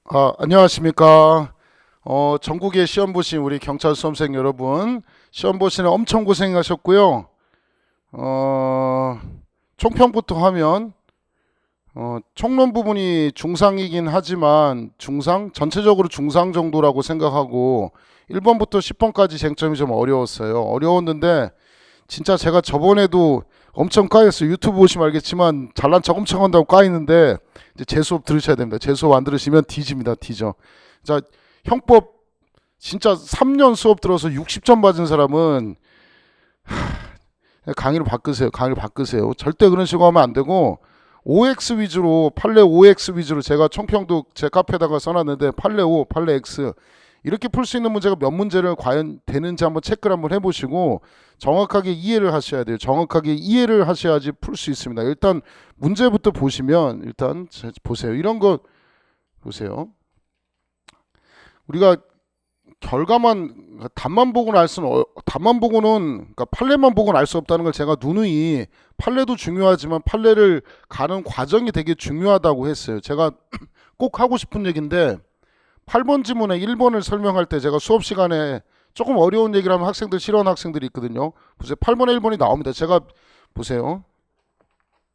안녕하십니까. 전국에 시험 보신 우리 경찰 수험생 여러분, 시험 보시는 엄청 고생하셨고요. 어, 총평부터 하면, 총론 부분이 중상이긴 하지만, 전체적으로 중상 정도라고 생각하고, 1번부터 10번까지 쟁점이 좀 어려웠어요. 어려웠는데, 진짜 제가 저번에도 엄청 까였어요. 유튜브 보시면 알겠지만, 잘난 척 엄청 한다고 까이는데, 이제 제 수업 들으셔야 됩니다. 제 수업 안 들으시면 뒤집니다. 뒤져. 자, 형법 진짜 3년 수업 들어서 60점 받은 사람은 강의를 바꾸세요. 강의를 바꾸세요. 절대 그런 식으로 하면 안 되고 OX 위주로 판례 OX 위주로 제가 총평도 제 카페에다가 써놨는데 판례 O, 판례 X 이렇게 풀 수 있는 문제가 몇 문제를 과연 되는지 한번 체크를 한번 해보시고 정확하게 이해를 하셔야 돼요. 정확하게 이해를 하셔야지 풀 수 있습니다. 일단 문제부터 보시면 일단 보세요. 이런 거 보세요. 우리가 결과만 답만 보고는 알 수는 답만 보고는 그러니까 판례만 보고는 알 수 없다는 걸 제가 누누이 판례도 중요하지만 판례를 가는 과정이 되게 중요하다고 했어요. 제가 꼭 하고 싶은 얘기인데 8번 지문에 1번을 설명할 때 제가 수업 시간에 조금 어려운 얘기를 하면 학생들 싫어하는 학생들이 있거든요. 보세요. 8번에 1번이 나옵니다. 제가 보세요.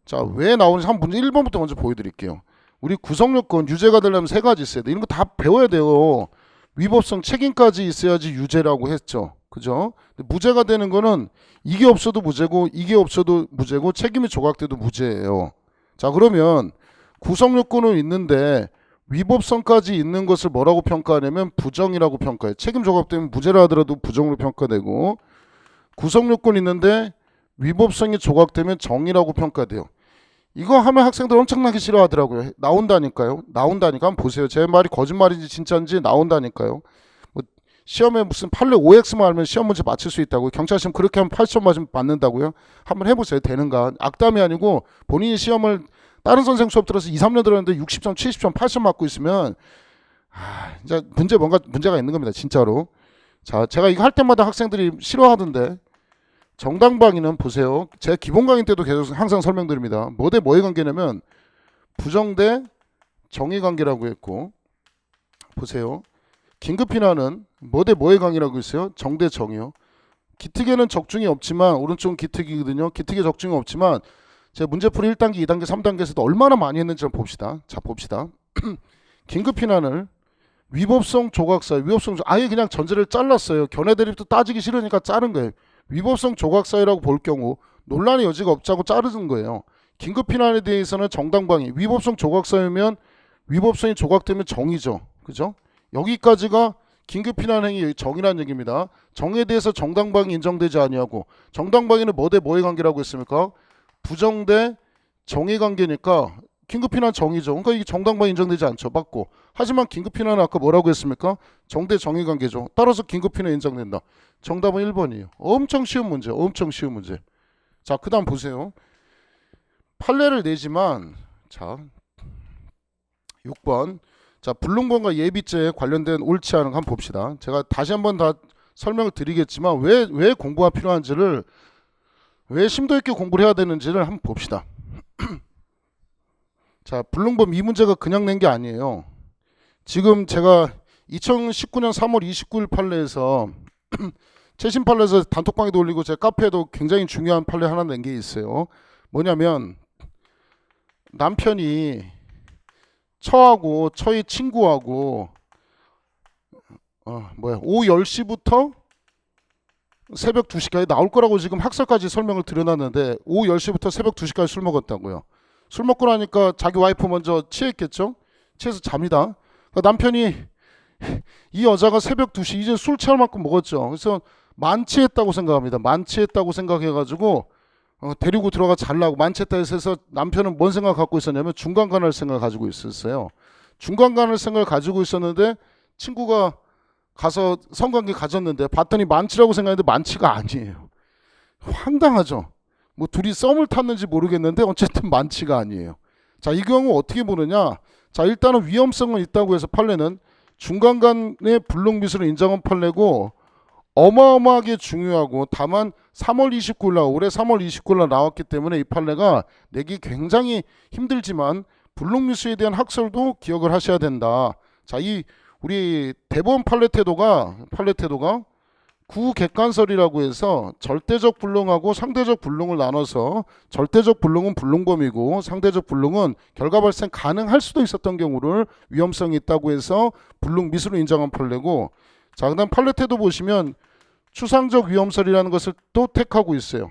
자, 왜 나오는지 한 문제 1번부터 먼저 보여드릴게요. 우리 구성요건 유죄가 되려면 세 가지 있어야 돼. 이런 거 다 배워야 돼요. 위법성 책임까지 있어야지 유죄라고 했죠. 그죠? 무죄가 되는 거는 이게 없어도 무죄고 이게 없어도 무죄고 책임이 조각돼도 무죄예요. 자, 그러면 구성요건은 있는데 위법성까지 있는 것을 뭐라고 평가하냐면 부정이라고 평가해요. 책임 조각되면 무죄라 하더라도 부정으로 평가되고 구성요건이 있는데 위법성이 조각되면 정이라고 평가돼요. 이거 하면 학생들 엄청나게 싫어하더라고요. 나온다니까요. 나온다니까. 한번 보세요. 제 말이 거짓말인지 진짜인지 나온다니까요. 뭐 시험에 무슨 판례 OX만 알면 시험 문제 맞출 수 있다고요. 경찰 시험 그렇게 하면 8점 맞으면 받는다고요. 한번 해보세요. 되는가. 악담이 아니고 본인이 시험을 다른 선생 수업 들어서 2, 3년 들었는데 60점, 70점, 80점 맞고 있으면 이제 문제가 있는 겁니다. 진짜로. 자, 제가 이거 할 때마다 학생들이 싫어하던데 정당방위는 보세요. 제 기본 강의 때도 계속 항상 설명드립니다. 뭐 대 뭐의 관계냐면 부정 대 정의 관계라고 했고 보세요. 긴급피난은 뭐 대 뭐의 관계라고 있어요? 정 대 정이요. 기특에는 적중이 없지만 오른쪽은 기특이거든요. 기특에 적중이 없지만 제 문제풀이 1단계, 2단계, 3단계에서도 얼마나 많이 했는지 한번 봅시다. 자, 봅시다. 긴급피난을 위법성 조각사유, 아예 그냥 전제를 잘랐어요. 견해 대립도 따지기 싫으니까 자른 거예요. 위법성 조각사유라고 볼 경우 논란의 여지가 없자고 자르는 거예요. 긴급피난에 대해서는 정당방위, 위법성 조각사유면 위법성이 조각되면 정이죠. 그죠? 여기까지가 긴급피난 행위 정이라는 얘기입니다. 정에 대해서 정당방위 인정되지 아니하고 정당방위는 뭐 대 뭐의 관계라고 했습니까? 부정 대 정의 관계니까 긴급피난 정이죠. 그러니까 이게 정당방위 인정되지 않죠. 맞고. 하지만 긴급피난은 아까 뭐라고 했습니까? 정대 정의 관계죠. 따라서 긴급피난 인정된다. 정답은 1번이에요. 엄청 쉬운 문제. 엄청 쉬운 문제. 자, 그 다음 보세요. 판례를 내지만 자 6번 자 불능범과 예비죄에 관련된 옳지 않은 거 한번 봅시다. 제가 다시 한번 다 설명을 드리겠지만 왜 공부가 필요한지를 왜 심도 있게 공부를 해야 되는지를 한번 봅시다. 자, 불능범 이 문제가 그냥 낸 게 아니에요. 지금 제가 2019년 3월 29일 판례에서 최신 판례에서 단톡방에도 올리고 제 카페에도 굉장히 중요한 판례 하나 낸 게 있어요. 뭐냐면 남편이 처하고 처의 친구하고 오후 10시부터 새벽 2시까지 나올 거라고 지금 학설까지 설명을 드려놨는데 오후 10시부터 새벽 2시까지 술 먹었다고요. 술 먹고 나니까 자기 와이프 먼저 취했겠죠? 취해서 잡니다. 그러니까 남편이 이 여자가 새벽 2시 이제 술 취할 만큼 먹었죠. 그래서 만취했다고 생각합니다. 만취했다고 생각해가지고 데리고 들어가 잘라고 만취했다 해서 남편은 뭔 생각 갖고 있었냐면 중간간할 생각을 가지고 있었어요. 중간간할 생각을 가지고 있었는데 친구가 가서 성관계 가졌는데 봤더니 만취라고 생각했는데 만취가 아니에요. 황당하죠. 뭐 둘이 썸을 탔는지 모르겠는데 어쨌든 만취가 아니에요. 자, 이 경우 어떻게 보느냐? 자, 일단은 위험성은 있다고 해서 판례는 중간간의 불능미수를 인정한 판례고 어마어마하게 중요하고 다만 3월 29일 날 올해 3월 29일 날 나왔기 때문에 이 판례가 내기 굉장히 힘들지만 불능미수에 대한 학설도 기억을 하셔야 된다. 자, 이 우리 대법원 판례 태도가 구객관설이라고 해서 절대적 불능하고 상대적 불능을 나눠서 절대적 불능은 불능범이고 상대적 불능은 결과 발생 가능할 수도 있었던 경우를 위험성이 있다고 해서 불능 미수로 인정한 판례고, 자, 그다음 판례 태도 보시면 추상적 위험설이라는 것을 또 택하고 있어요.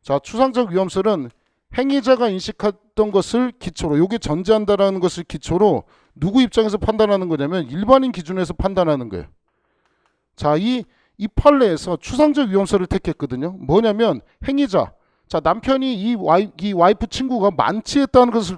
자, 추상적 위험설은 행위자가 인식했던 것을 기초로, 요게 전제한다라는 것을 기초로 누구 입장에서 판단하는 거냐면 일반인 기준에서 판단하는 거예요. 자, 이 판례에서 추상적 위험설을 택했거든요. 뭐냐면 행위자, 자, 남편이 이 와이프 친구가 만취했다는 것을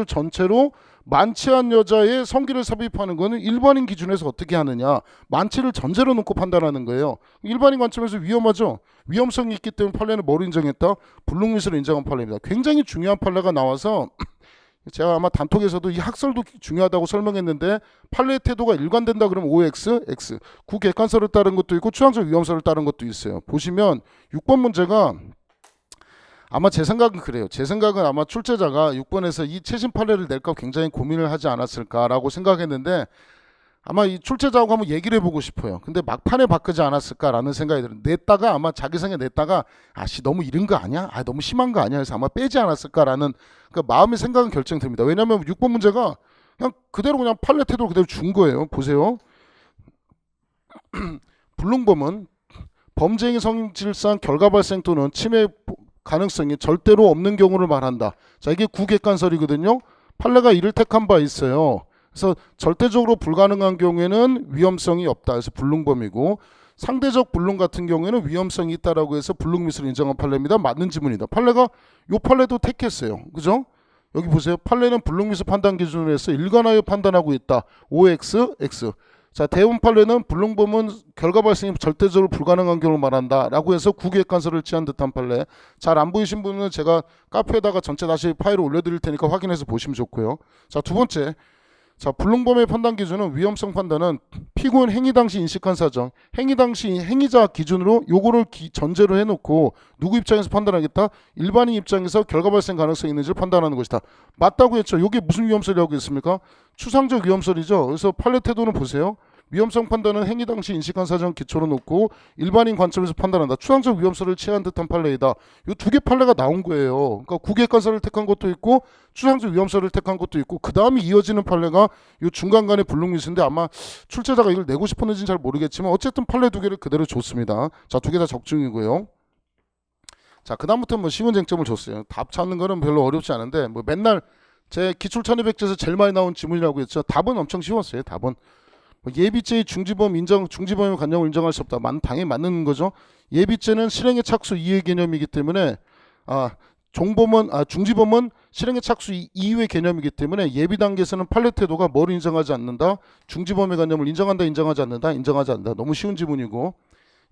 전체로 만취한 여자의 성기를 삽입하는 것은 일반인 기준에서 어떻게 하느냐, 만취를 전제로 놓고 판단하는 거예요. 일반인 관점에서 위험하죠. 위험성이 있기 때문에 판례는 뭐로 인정했다? 불능미수로 인정한 판례입니다. 굉장히 중요한 판례가 나와서 제가 아마 단톡에서도 이 학설도 중요하다고 설명했는데, 판례의 태도가 일관된다 그러면 OX, X, 구객관설을 따른 것도 있고 추상적 위험설을 따른 것도 있어요. 보시면 6번 문제가 아마 제 생각은 그래요. 제 생각은 아마 출제자가 6번에서 이 최신 판례를 낼까 굉장히 고민을 하지 않았을까라고 생각했는데, 아마 이 출제자하고 한번 얘기를 해보고 싶어요. 근데 막판에 바꾸지 않았을까라는 생각이 들어요. 냈다가 아마 자기 생각에 냈다가 아씨 너무 이른 거 아니야? 아 너무 심한 거 아니야? 그래서 아마 빼지 않았을까라는 그 마음의 생각은 결정됩니다. 왜냐하면 6번 문제가 그냥 그대로 그냥 판례 태도를 그대로 준 거예요. 보세요. 불능범은 범죄 행위 성질상 결과 발생 또는 침해 가능성이 절대로 없는 경우를 말한다. 자, 이게 구객관설이거든요. 판례가 이를 택한 바 있어요. 그래서 절대적으로 불가능한 경우에는 위험성이 없다. 그래서 불능범이고, 상대적 불능 같은 경우에는 위험성이 있다라고 해서 불능미수를 인정한 판례입니다. 맞는 지문이다. 판례가 요 판례도 택했어요. 그죠? 여기 보세요. 판례는 불능미수 판단 기준으로 해서 일관하여 판단하고 있다. OX, X. 자, 대법원 판례는 불능범은 결과 발생이 절대적으로 불가능한 경우를 말한다 라고 해서 구객관설을 취한 듯한 판례. 잘 안 보이신 분은 제가 카페에다가 전체 다시 파일을 올려드릴 테니까 확인해서 보시면 좋고요. 자, 두 번째, 자, 불능범의 판단 기준은 위험성 판단은 피고인 행위 당시 인식한 사정, 행위 당시 행위자 기준으로 요거를 전제로 해놓고 누구 입장에서 판단하겠다? 일반인 입장에서 결과 발생 가능성이 있는지를 판단하는 것이다. 맞다고 했죠. 요게 무슨 위험설이라고 했습니까? 추상적 위험설이죠. 그래서 판례 태도는 보세요. 위험성 판단은 행위 당시 인식한 사정 기초로 놓고 일반인 관점에서 판단한다. 추상적 위험설을 취한 듯한 판례이다. 요 두 개 판례가 나온 거예요. 그러니까 구객관설을 택한 것도 있고 추상적 위험설을 택한 것도 있고, 그 다음에 이어지는 판례가 요 중간간의 불능미수인데 아마 출제자가 이걸 내고 싶었는지는 잘 모르겠지만 어쨌든 판례 두 개를 그대로 줬습니다. 자, 두 개 다 적중이고요. 자, 그 다음부터 뭐 쉬운 쟁점을 줬어요. 답 찾는 거는 별로 어렵지 않은데 뭐 맨날 제 기출 1200제에서 제일 많이 나온 지문이라고 했죠. 답은 엄청 쉬웠어요. 답은 예비죄의 중지범의 관념을 인정할 수 없다. 당연히 맞는 거죠. 예비죄는 실행의 착수 이후의 개념이기 때문에 중지범은 실행의 착수 이후의 개념이기 때문에 예비 단계에서는 판례 태도가 뭘 인정하지 않는다? 중지범의 관념을 인정한다, 인정하지 않는다, 인정하지 않는다. 너무 쉬운 지문이고,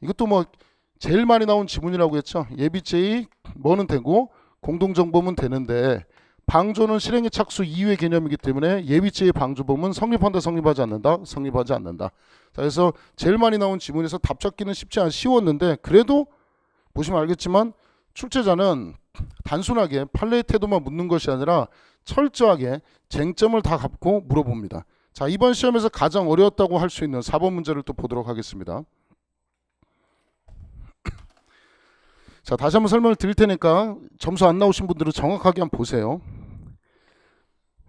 이것도 뭐 제일 많이 나온 지문이라고 했죠. 예비죄의 뭐는 되고 공동정범은 되는데 방조는 실행의 착수 이후의 개념이기 때문에 예비죄의 방조범은 성립한다, 성립하지 않는다, 성립하지 않는다. 자, 그래서 제일 많이 나온 지문에서 답 찾기는 쉬웠는데, 그래도 보시면 알겠지만 출제자는 단순하게 판례의 태도만 묻는 것이 아니라 철저하게 쟁점을 다 갖고 물어봅니다. 자, 이번 시험에서 가장 어려웠다고 할 수 있는 4번 문제를 또 보도록 하겠습니다. 자, 다시 한번 설명을 드릴 테니까 점수 안 나오신 분들은 정확하게 한번 보세요.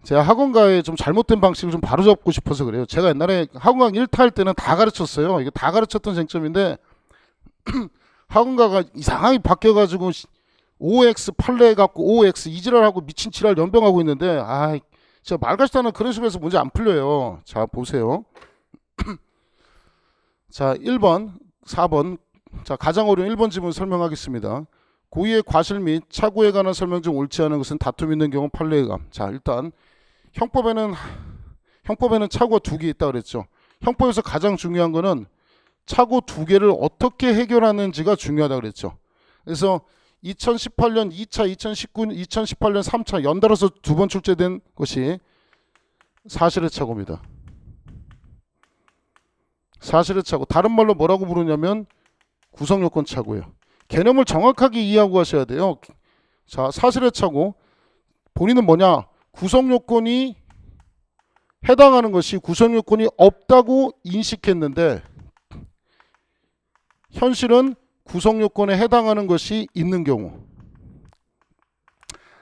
제가 학원가에 좀 잘못된 방식을 좀 바로잡고 싶어서 그래요. 제가 옛날에 학원강 1타 할 때는 다 가르쳤어요. 이게 다 가르쳤던 쟁점인데 학원가가 이상하게 바뀌어가지고 OX 판례 갖고 OX 이지랄하고 미친 지랄 연병하고 있는데, 진짜 말같지도 않은 그런 식으로 해서 문제 안 풀려요. 자, 보세요. 자, 1번, 4번. 자, 가장 어려운 1번 지문 설명하겠습니다. 고의의 과실 및 착오에 관한 설명 중 옳지 않은 것은 다툼 있는 경우 판례의 감. 자, 일단 형법에는 착오가 두 개 있다 그랬죠. 형법에서 가장 중요한 거는 착오 두 개를 어떻게 해결하는지가 중요하다 그랬죠. 그래서 2018년 2차, 2018년 3차 연달아서 두 번 출제된 것이 사실의 착오입니다. 사실의 착오. 다른 말로 뭐라고 부르냐면 구성요건 착오예요. 개념을 정확하게 이해하고 가셔야 돼요. 자, 사실의 착오. 본인은 뭐냐? 구성요건이 해당하는 것이 구성요건이 없다고 인식했는데 현실은 구성요건에 해당하는 것이 있는 경우,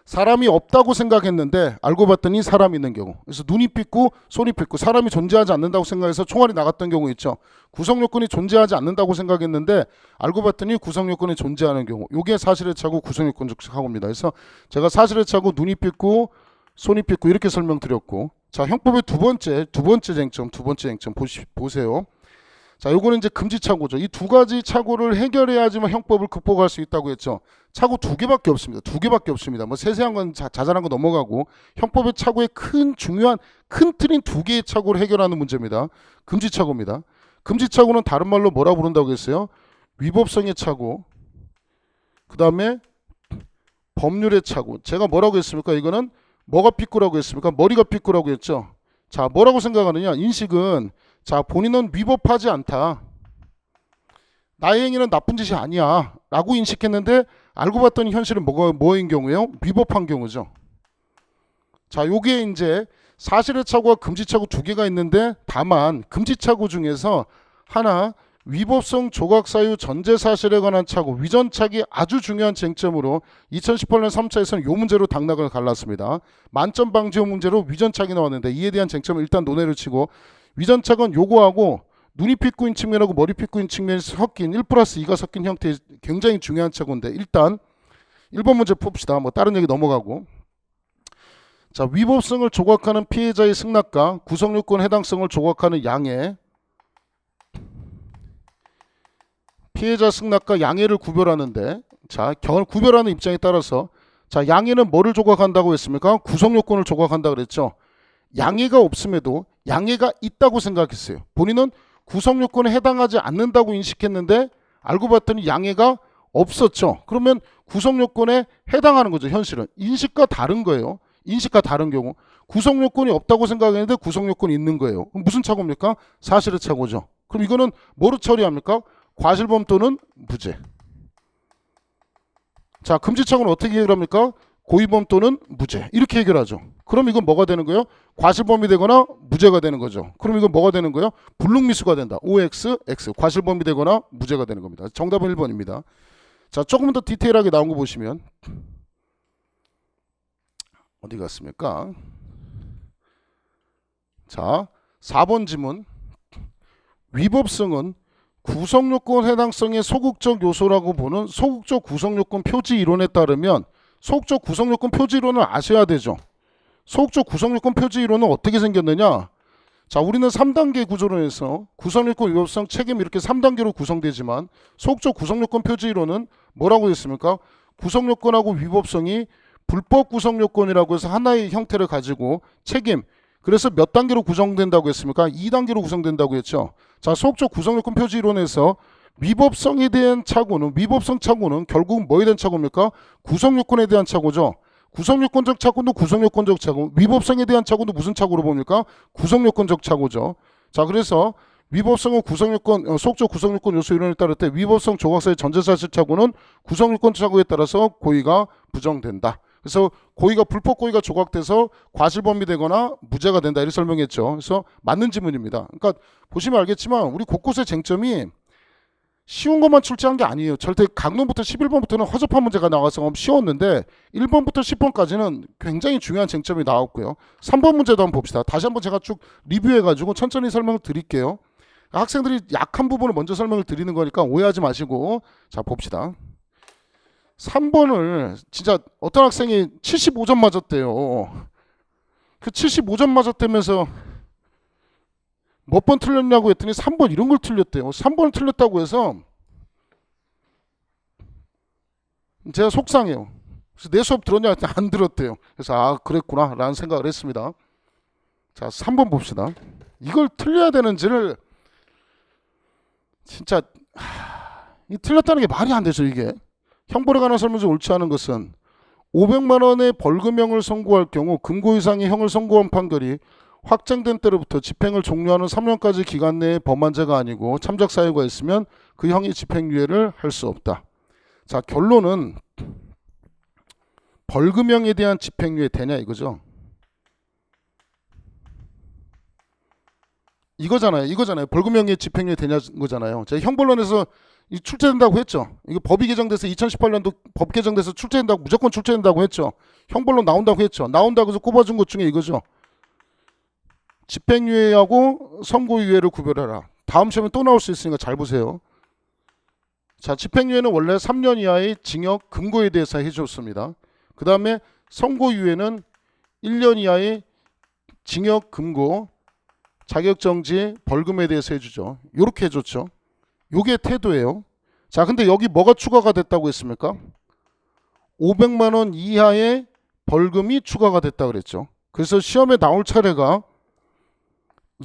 사람이 없다고 생각했는데 알고 봤더니 사람이 있는 경우, 그래서 눈이 삐고 손이 삐고 사람이 존재하지 않는다고 생각해서 총알이 나갔던 경우 있죠. 구성요건이 존재하지 않는다고 생각했는데 알고 봤더니 구성요건이 존재하는 경우, 이게 사실의 차고 구성요건적 사고입니다. 그래서 제가 사실의 차고 눈이 삐고 손이 삐고 이렇게 설명드렸고, 자, 형법의 두 번째 쟁점 보세요. 자, 요거는 이제 금지착오죠. 이 두 가지 착오를 해결해야지만 형법을 극복할 수 있다고 했죠. 착오 두 개밖에 없습니다. 두 개밖에 없습니다. 뭐 세세한 건 자잘한 거 넘어가고 형법의 착오의 중요한 큰 틀인 두 개의 착오를 해결하는 문제입니다. 금지착오입니다. 금지착오는 다른 말로 뭐라 부른다고 했어요? 위법성의 착오, 그 다음에 법률의 착오. 제가 뭐라고 했습니까? 이거는 뭐가 삐꾸라고 했습니까? 머리가 삐꾸라고 했죠. 자, 뭐라고 생각하느냐? 인식은, 자, 본인은 위법하지 않다, 나의 행위는 나쁜 짓이 아니야 라고 인식했는데 알고 봤더니 현실은 뭐인 경우예요? 위법한 경우죠. 자, 요게 이제 사실의 착오와 금지착오 두 개가 있는데, 다만 금지착오 중에서 하나, 위법성 조각사유 전제사실에 관한 착오, 위전착이 아주 중요한 쟁점으로 2018년 3차에서는 이 문제로 당락을 갈랐습니다. 만점 방지호 문제로 위전착이 나왔는데 이에 대한 쟁점을 일단 논의를 치고, 위전착은 요거하고 눈이 삐꾸인 측면하고 머리 삐꾸인 측면이 섞인 1+2가 섞인 형태의 굉장히 중요한 착오인데, 일단 1번 문제 풉시다. 뭐 다른 얘기 넘어가고. 자, 위법성을 조각하는 피해자의 승낙과 구성요건 해당성을 조각하는 양해, 피해자 승낙과 양해를 구별하는데, 자, 구별하는 입장에 따라서, 자, 양해는 뭐를 조각한다고 했습니까? 구성요건을 조각한다 그랬죠. 양해가 없음에도 양해가 있다고 생각했어요. 본인은 구성요건에 해당하지 않는다고 인식했는데 알고 봤더니 양해가 없었죠. 그러면 구성요건에 해당하는 거죠. 현실은 인식과 다른 거예요. 인식과 다른 경우, 구성요건이 없다고 생각했는데 구성요건이 있는 거예요. 그럼 무슨 착오입니까? 사실의 착오죠. 그럼 이거는 뭐로 처리합니까? 과실범 또는 무죄. 자, 금지착오는 어떻게 해결합니까? 고의범 또는 무죄, 이렇게 해결하죠. 그럼 이건 뭐가 되는 거예요? 과실범이 되거나 무죄가 되는 거죠. 그럼 이건 뭐가 되는 거예요? 불능미수가 된다. OX, X, 과실범이 되거나 무죄가 되는 겁니다. 정답은 1번입니다. 자, 조금 더 디테일하게 나온 거 보시면 어디 갔습니까? 자, 4번 지문, 위법성은 구성요건 해당성의 소극적 요소라고 보는 소극적 구성요건 표지 이론에 따르면, 소극적 구성요건 표지 이론을 아셔야 되죠. 소극적 구성요건 표지 이론은 어떻게 생겼느냐? 자, 우리는 3단계 구조론에서 구성요건, 위법성, 책임 이렇게 3단계로 구성되지만 소극적 구성요건 표지 이론은 뭐라고 했습니까? 구성요건하고 위법성이 불법 구성요건이라고 해서 하나의 형태를 가지고 책임, 그래서 몇 단계로 구성된다고 했습니까? 2단계로 구성된다고 했죠. 자, 소극적 구성요건 표지 이론에서 위법성에 대한 착오는, 위법성 착오는 결국 뭐에 대한 착오입니까? 구성요건에 대한 착오죠. 구성요건적 착오도 구성요건적 착오, 위법성에 대한 착오도 무슨 착오로 봅니까? 구성요건적 착오죠. 자, 그래서 위법성은 구성요건, 소극적 구성요건 요소 이론에 따를 때 위법성 조각사의 전제사실 착오는 구성요건 착오에 따라서 고의가 부정된다. 그래서 고의가, 불법 고의가 조각돼서 과실범이 되거나 무죄가 된다, 이렇게 설명했죠. 그래서 맞는 지문입니다. 그러니까 보시면 알겠지만 우리 곳곳의 쟁점이 쉬운 것만 출제한 게 아니에요. 절대 강론부터 11번부터는 허접한 문제가 나와서 쉬웠는데 1번부터 10번까지는 굉장히 중요한 쟁점이 나왔고요. 3번 문제도 한번 봅시다. 다시 한번 제가 쭉 리뷰해가지고 천천히 설명을 드릴게요. 학생들이 약한 부분을 먼저 설명을 드리는 거니까 오해하지 마시고, 자, 봅시다. 3번을 진짜 어떤 학생이 75점 맞았대요. 그 75점 맞았다면서 몇 번 틀렸냐고 했더니 3번 이런 걸 틀렸대요. 3번을 틀렸다고 해서 제가 속상해요. 그래서 내 수업 들었냐 했더니 안 들었대요. 그래서 아, 그랬구나 라는 생각을 했습니다. 자, 3번 봅시다. 이걸 틀려야 되는지를 진짜 이 틀렸다는 게 말이 안 되죠. 이게 형벌에 관한 설명서 옳지 않은 것은 500만 원의 벌금형을 선고할 경우 금고 이상의 형을 선고한 판결이 확정된 때로부터 집행을 종료하는 3년까지 기간 내에 범한 죄가 아니고 참작 사유가 있으면 그 형이 집행유예를 할 수 없다. 자, 결론은 벌금형에 대한 집행유예 되냐 이거죠. 이거잖아요. 벌금형의 집행유예 되냐 거잖아요. 제가 형벌론에서 출제된다고 했죠. 이거 법이 개정돼서 2018년도 법 개정돼서 출제된다고, 무조건 출제된다고 했죠. 형벌론 나온다고 했죠. 나온다고 해서 꼽아준 것 중에 이거죠. 집행유예하고 선고유예를 구별해라. 다음 시험에 또 나올 수 있으니까 잘 보세요. 자, 집행유예는 원래 3년 이하의 징역, 금고에 대해서 해줬습니다. 그 다음에 선고유예는 1년 이하의 징역, 금고, 자격정지, 벌금에 대해서 해주죠. 요렇게 해줬죠. 요게 태도예요. 자, 근데 여기 뭐가 추가가 됐다고 했습니까? 500만 원 이하의 벌금이 추가가 됐다 그랬죠. 그래서 시험에 나올 차례가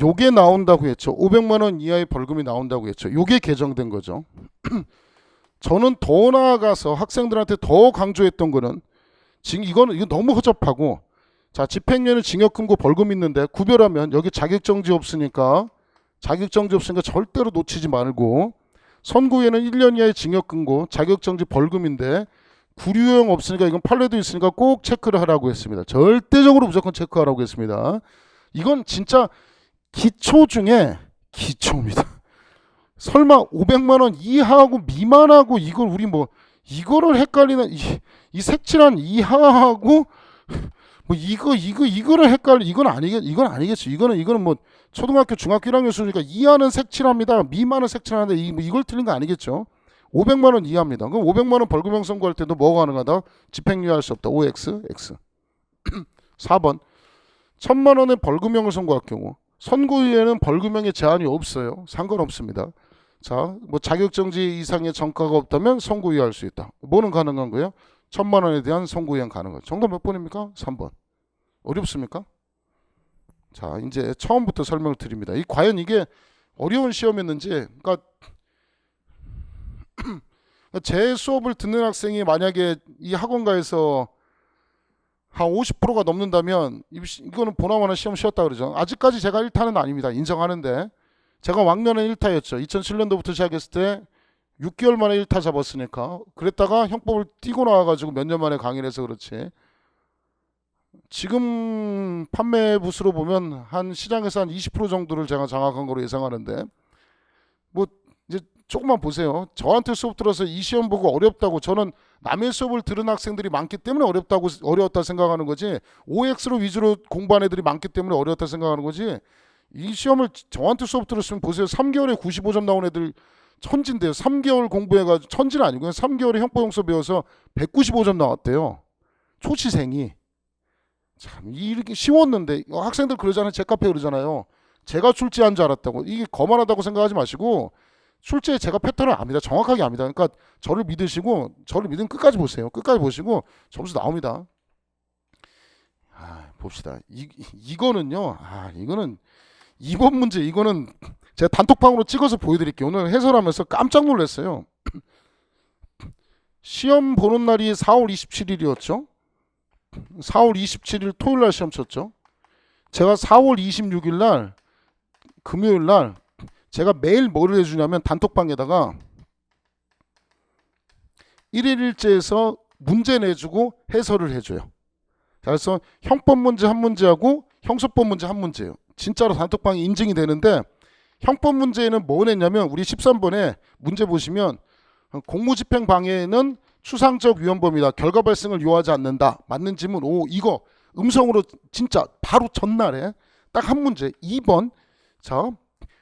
요게 나온다고 했죠. 500만 원 이하의 벌금이 나온다고 했죠. 요게 개정된 거죠. 저는 더 나아가서 학생들한테 더 강조했던 거는 지금 이거 너무 허접하고, 자, 집행유예는 징역, 금고, 벌금 있는데 구별하면 여기 자격정지 없으니까 절대로 놓치지 말고, 선고유예는 1년 이하의 징역, 금고, 자격정지, 벌금인데 구류형 없으니까 이건 판례도 있으니까 꼭 체크를 하라고 했습니다. 절대적으로 무조건 체크하라고 했습니다. 이건 진짜 기초 중에 기초입니다. 설마 500만 원 이하하고 미만하고 이걸 우리 뭐 이거를 헷갈리는 이 색칠한 이하하고 뭐 이거를 헷갈리, 이건 아니겠죠. 이거는 뭐 초등학교 중학교 1학년 수준이니까 이하는 색칠합니다. 미만은 색칠하는데 이걸 틀린 거 아니겠죠. 500만 원 이하입니다. 그럼 500만 원 벌금형 선고할 때도 뭐가 가능하다? 집행유예할 수 없다. OX, X. 4번. 1000만 원의 벌금형을 선고할 경우 선고유예는 벌금형에 제한이 없어요. 상관없습니다. 자, 뭐 자격정지 이상의 전과가 없다면 선고유예할 수 있다. 뭐는 가능한 거예요? 1000만 원에 대한 선고유예는 가능한 거예요. 정답 몇 번입니까? 3번. 어렵습니까? 자, 이제 처음부터 설명을 드립니다. 과연 이게 어려운 시험이었는지, 그러니까 제 수업을 듣는 학생이 만약에 이 학원가에서 한 50%가 넘는다면 이거는 보나마나 시험 쉬었다 그러죠. 아직까지 제가 1타는 아닙니다. 인정하는데 제가 왕년에 1타였죠. 2007년도부터 시작했을 때 6개월 만에 1타 잡았으니까. 그랬다가 형법을 띄고 나와가지고 몇 년 만에 강의를 해서 그렇지. 지금 판매 부수로 보면 한 시장에서 한 20% 정도를 제가 장악한 거로 예상하는데, 뭐 이제 조금만 보세요. 저한테 수업 들어서 이 시험 보고 어렵다고, 저는 남의 수업을 들은 학생들이 많기 때문에 어려웠다 생각하는 거지, OX로 위주로 공부한 애들이 많기 때문에 어려웠다 생각하는 거지, 이 시험을 저한테 수업 들었으면 보세요. 3개월에 95점 나온 애들 천진데요. 3개월 공부해가지고, 천지는 아니고 3개월에 형법용서 배워서 195점 나왔대요. 초시생이. 참 이렇게 쉬웠는데, 학생들 그러잖아요. 제 카페 그러잖아요. 제가 출제한 줄 알았다고. 이게 거만하다고 생각하지 마시고 출제 제가 패턴을 압니다. 정확하게 압니다. 그러니까 저를 믿으시고, 저를 믿으면 끝까지 보세요. 끝까지 보시고 점수 나옵니다. 봅시다. 이거는요. 이거는 2번 문제, 이거는 제가 단톡방으로 찍어서 보여드릴게요. 오늘 해설하면서 깜짝 놀랐어요. 시험 보는 날이 4월 27일이었죠. 4월 27일 토요일 날 시험 쳤죠. 제가 4월 26일 날 금요일 날 제가 매일 뭐를 해주냐면 단톡방에다가 1일1제에서 문제 내주고 해설을 해줘요. 그래서 형법 문제 한 문제하고 형소법 문제 한 문제예요. 진짜로 단톡방이 인증이 되는데, 형법 문제에는 뭐 냈냐면, 우리 13번에 문제 보시면 공무집행 방해는 추상적 위헌범이다. 결과 발생을 요하지 않는다. 맞는 지문 O. 이거 음성으로 진짜 바로 전날에 딱 한 문제. 2번. 자,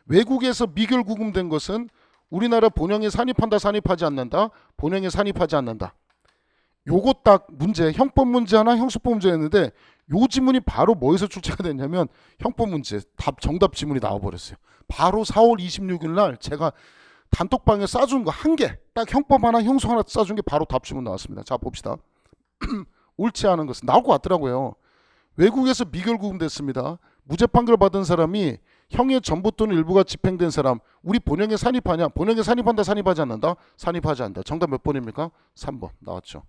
외국에서 미결구금된 것은 우리나라 본형에 산입한다, 산입하지 않는다. 본형에 산입하지 않는다. 요거 딱 문제, 형법 문제 하나, 형소법 문제였는데, 요 지문이 바로 뭐에서 출제가 됐냐면 형법 문제 정답 지문이 나와버렸어요. 바로 4월 26일 날 제가 단톡방에 싸준 거 한 개, 딱 형법 하나, 형소 하나 싸준 게 바로 답 지문 나왔습니다. 자, 봅시다. 옳지 않은 것은 나올 것 같더라고요. 외국에서 미결구금됐습니다. 무죄 판결 받은 사람이 형의 전부 또는 일부가 집행된 사람, 우리 본형에 산입하냐? 본형에 산입한다, 산입하지 않는다? 산입하지 않는다. 정답 몇 번입니까? 3번 나왔죠.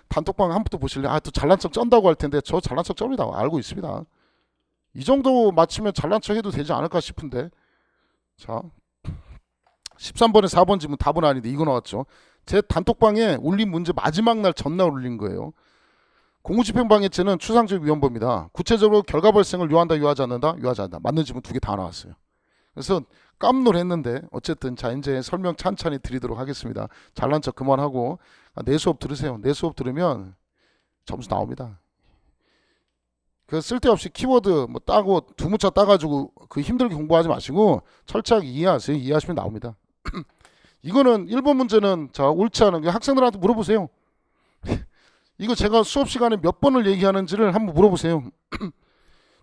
단톡방 한 번도 보실래요? 또 잘난 척 쩐다고 할 텐데, 저 잘난 척 쩝니다. 알고 있습니다. 이 정도 맞추면 잘난 척 해도 되지 않을까 싶은데. 자, 13번에 4번 지문 답은 아닌데 이거 나왔죠. 제 단톡방에 올린 문제 마지막 날 전날 올린 거예요. 공무집행방해죄는 추상적 위헌범이다. 구체적으로 결과 발생을 요한다, 요하지 않는다, 요하지 않는다. 맞는 지문 두 개 다 나왔어요. 그래서 깜놀했는데 어쨌든 자 이제 설명 찬찬히 드리도록 하겠습니다. 잘난 척 그만하고 내 수업 들으세요. 내 수업 들으면 점수 나옵니다. 그 쓸데없이 키워드 뭐 따고 두무차 따가지고 그 힘들게 공부하지 마시고 철저하게 이해하세요. 이해하시면 나옵니다. 이거는 1번 문제는 자 옳지 않은 게 학생들한테 물어보세요. 이거 제가 수업 시간에 몇 번을 얘기하는지를 한번 물어보세요.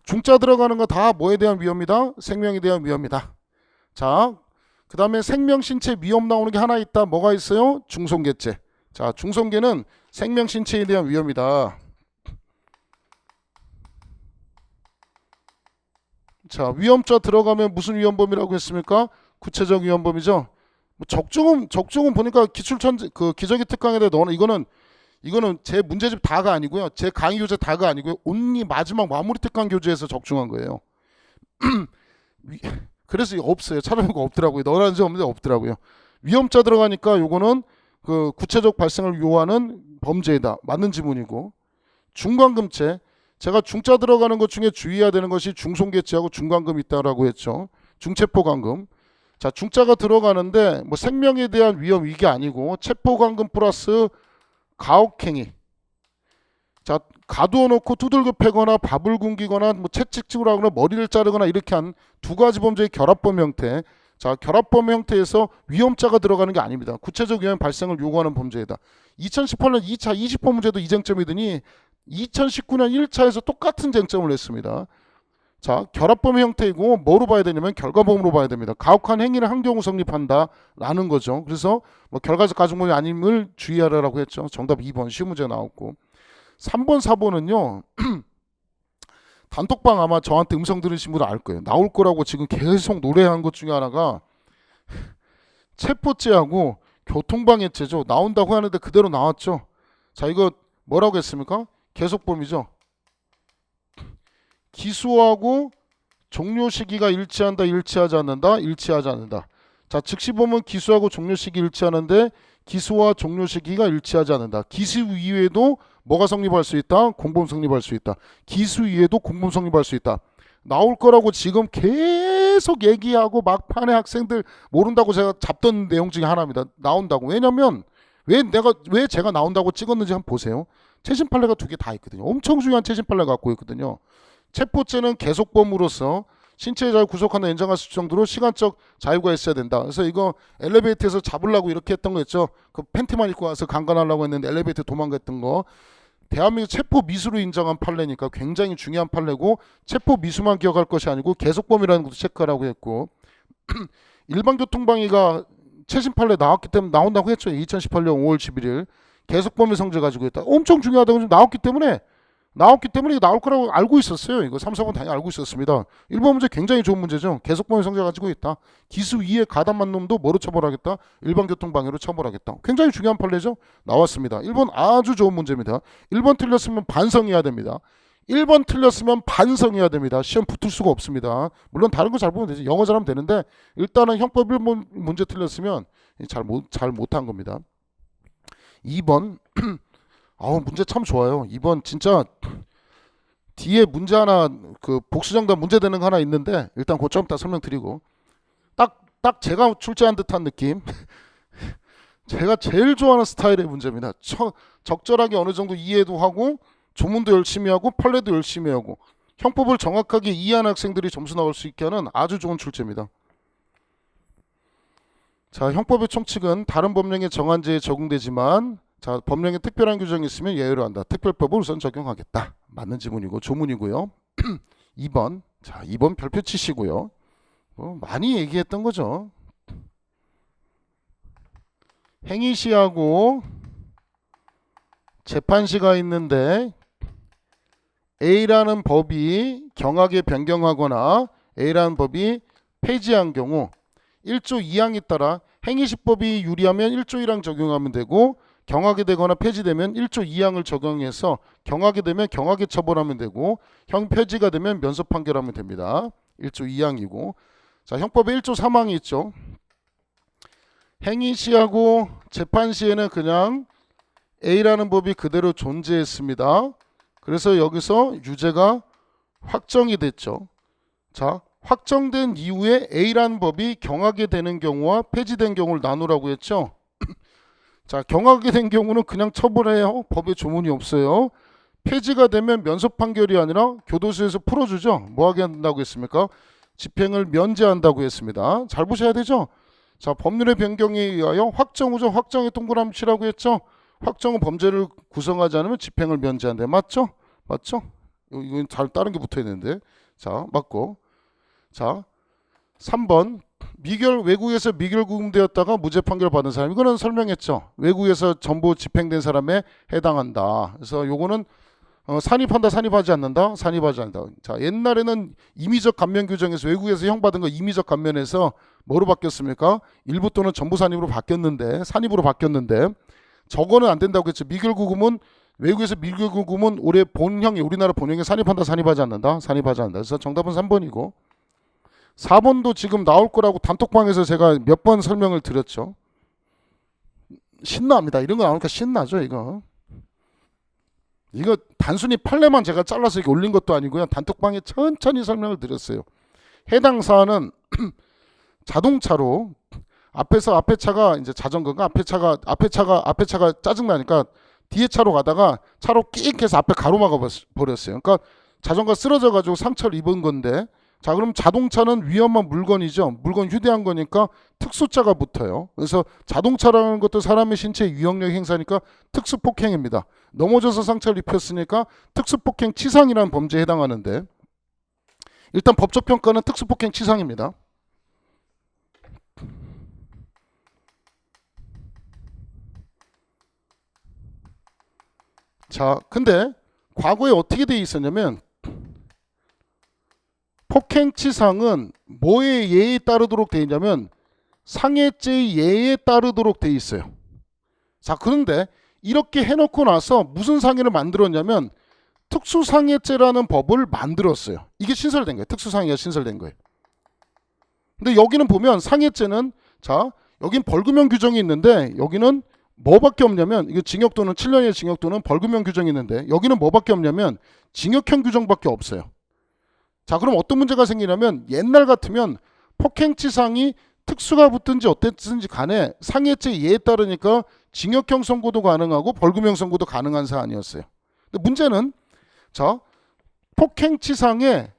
중자 들어가는 거 다 뭐에 대한 위험이다? 생명에 대한 위험이다. 자, 그 다음에 생명 신체 위험 나오는 게 하나 있다. 뭐가 있어요? 중손괴죄. 자, 중손괴는 생명 신체에 대한 위험이다. 자, 위험자 들어가면 무슨 위험범이라고 했습니까? 구체적 위험범이죠. 뭐 적중은 보니까 기출천재 그 기저귀 특강에 대해 넣어놓은 이거는 제 문제집 다가 아니고요. 제 강의 교재 다가 아니고요. 온리 마지막 마무리 특강 교재에서 적중한 거예요. 그래서 없어요. 찾아보니까 없더라고요. 넣으라는 데 없는데 없더라고요. 위험자 들어가니까 요거는 그 구체적 발생을 요하는 범죄이다. 맞는 지문이고. 중과금죄. 제가 중자 들어가는 것 중에 주의해야 되는 것이 중손괴죄하고 중과금 있다라고 했죠. 중체포감금. 자, 중자가 들어가는데 뭐 생명에 대한 위험 이게 아니고 체포감금 플러스 가혹행위. 자, 가두어 놓고 두들겨 패거나 밥을 굶기거나 뭐 채찍질을 하거나 머리를 자르거나 이렇게 한 두 가지 범죄의 결합범 형태. 자, 결합범 형태에서 위험자가 들어가는 게 아닙니다. 구체적 위험 발생을 요구하는 범죄이다. 2018년 2차 20호 문제도 이 쟁점이더니 2019년 1차에서 똑같은 쟁점을 냈습니다. 자, 결합범 형태이고 뭐로 봐야 되냐면 결과범으로 봐야 됩니다. 가혹한 행위를 한 경우 성립한다라는 거죠. 그래서 뭐 결과적 가중범위 아님을 주의하라고 했죠. 정답 2번 쉬운 문제 나왔고 3번 4번은요. 단톡방 아마 저한테 음성 들으신 분은 알 거예요. 나올 거라고 지금 계속 노래한 것 중에 하나가 체포죄하고 교통방해죄죠. 나온다고 하는데 그대로 나왔죠. 자, 이거 뭐라고 했습니까? 계속범이죠. 기소하고 종료 시기가 일치한다, 일치하지 않는다, 일치하지 않는다. 자, 즉시범은 기소하고 종료 시기 일치하는데 기소와 종료 시기가 일치하지 않는다. 기소 이후에도 뭐가 성립할 수 있다? 공범 성립할 수 있다. 기소 이후에도 공범 성립할 수 있다. 나올 거라고 지금 계속 얘기하고 막판에 학생들 모른다고 제가 잡던 내용 중에 하나입니다. 나온다고. 왜냐면 왜 제가 나온다고 찍었는지 한번 보세요. 최신 판례가 두 개 다 있거든요. 엄청 중요한 최신 판례가 갖고 있거든요. 체포죄는 계속범으로서 신체의 자유 구속한다 인정할 수 있을 정도로 시간적 자유가 있어야 된다. 그래서 이거 엘리베이터에서 잡으려고 이렇게 했던 거 있죠. 그 팬티만 입고 와서 강간하려고 했는데 엘리베이터 도망갔던 거. 대한민국 체포 미수로 인정한 판례니까 굉장히 중요한 판례고 체포 미수만 기억할 것이 아니고 계속범이라는 것도 체크하라고 했고 일반 교통방해가 최신 판례 나왔기 때문에 나온다고 했죠. 2018년 5월 11일 계속범위 성질 가지고 있다. 엄청 중요하다고 나왔기 때문에 이거 나올 거라고 알고 있었어요. 이거 3, 4번 당연히 알고 있었습니다. 1번 문제 굉장히 좋은 문제죠. 계속범위 성질 가지고 있다. 기수 이에 가담한 놈도 뭐로 처벌하겠다? 일반 교통방해로 처벌하겠다. 굉장히 중요한 판례죠. 나왔습니다. 1번 아주 좋은 문제입니다. 1번 틀렸으면 반성해야 됩니다. 1번 틀렸으면 반성해야 됩니다. 시험 붙을 수가 없습니다. 물론 다른 거 잘 보면 되지. 영어 잘하면 되는데 일단은 형법 1번 문제 틀렸으면 잘 못한 겁니다. 2번 문제 참 좋아요. 2번 진짜 뒤에 문제 하나 그 복수정답 문제 되는 거 하나 있는데 일단 그거 좀 이따 설명드리고 딱 제가 출제한 듯한 느낌. 제가 제일 좋아하는 스타일의 문제입니다. 적절하게 어느 정도 이해도 하고 조문도 열심히 하고 판례도 열심히 하고 형법을 정확하게 이해하는 학생들이 점수 나올 수 있게 하는 아주 좋은 출제입니다. 자, 형법의 총칙은 다른 법령의 정한제에 적용되지만 자, 법령에 특별한 규정이 있으면 예외로 한다. 특별법을 우선 적용하겠다. 맞는 지문이고 조문이고요. 2번. 자, 2번 별표 치시고요. 많이 얘기했던 거죠. 행위시하고 재판시가 있는데 A라는 법이 경하게 변경하거나 A라는 법이 폐지한 경우 1조 2항에 따라 행위시법이 유리하면 1조 1항 적용하면 되고 경하게 되거나 폐지되면 1조 2항을 적용해서 경하게 되면 경하게 처벌하면 되고 형 폐지가 되면 면소 판결하면 됩니다. 1조 2항이고 자, 형법에 1조 3항이 있죠. 행위시하고 재판시에는 그냥 A라는 법이 그대로 존재했습니다. 그래서 여기서 유죄가 확정이 됐죠. 자, 확정된 이후에 A라는 법이 경하게 되는 경우와 폐지된 경우를 나누라고 했죠. 자, 경하게 된 경우는 그냥 처벌해요. 법에 조문이 없어요. 폐지가 되면 면소 판결이 아니라 교도소에서 풀어주죠. 뭐 하게 한다고 했습니까? 집행을 면제한다고 했습니다. 잘 보셔야 되죠. 자, 법률의 변경에 의하여 확정 후죠. 확정에 동그라미 치라고 했죠. 확정은 범죄를 구성하지 않으면 집행을 면제한대. 맞죠? 맞죠? 이건 잘 다른 게 붙어 있는데. 자, 맞고. 자, 3번 외국에서 미결 구금되었다가 무죄 판결 받은 사람. 이거는 설명했죠. 외국에서 전부 집행된 사람에 해당한다. 그래서 요거는 산입한다, 산입하지 않는다, 산입하지 않는다. 자, 옛날에는 임의적 감면 규정에서 외국에서 형 받은 거 임의적 감면에서 뭐로 바뀌었습니까? 일부 또는 전부 산입으로 바뀌었는데, 산입으로 바뀌었는데, 저거는 안 된다고 했죠. 미결구금은 외국에서 미결구금은 올해 본형이 우리나라 본형에 산입한다, 산입하지 않는다, 산입하지 않는다. 그래서 정답은 3번이고, 4번도 지금 나올 거라고 단톡방에서 제가 몇 번 설명을 드렸죠. 신납니다. 이런 거 나오니까 신나죠, 이거. 이거 단순히 판례만 제가 잘라서 이렇게 올린 것도 아니고요. 단톡방에 천천히 설명을 드렸어요. 해당 사안은 자동차로 앞에 차가 이제 자전거가 앞에 차가 짜증나니까 뒤에 차로 가다가 차로 끽 해서 앞에 가로막아 버렸어요. 그러니까 자전거 쓰러져 가지고 상처를 입은 건데, 자, 그럼 자동차는 위험한 물건이죠. 물건 휴대한 거니까 특수자가 붙어요. 그래서 자동차라는 것도 사람의 신체 위협력 행사니까 특수폭행입니다. 넘어져서 상처를 입혔으니까 특수폭행 치상이라는 범죄에 해당하는데, 일단 법적 평가는 특수폭행 치상입니다. 자, 근데 과거에 어떻게 돼 있었냐면, 폭행치상은 뭐의 예에 따르도록 돼 있냐면 상해죄의 예에 따르도록 돼 있어요. 자, 그런데 이렇게 해놓고 나서 무슨 상해를 만들었냐면 특수상해죄라는 법을 만들었어요. 이게 신설된 거예요. 특수상해가 신설된 거예요. 근데 여기는 보면 상해죄는, 자, 여긴 벌금형 규정이 있는데 여기는 뭐밖에 없냐면, 이거 징역 또는 7년의 징역 또는 벌금형 규정이 있는데 여기는 뭐밖에 없냐면 징역형 규정밖에 없어요. 자, 그럼 어떤 문제가 생기냐면, 옛날 같으면 폭행치상이 특수가 붙든지 어땠든지 간에 상해죄 예에 따르니까 징역형 선고도 가능하고 벌금형 선고도 가능한 사안이었어요. 근데 문제는, 자, 폭행치상에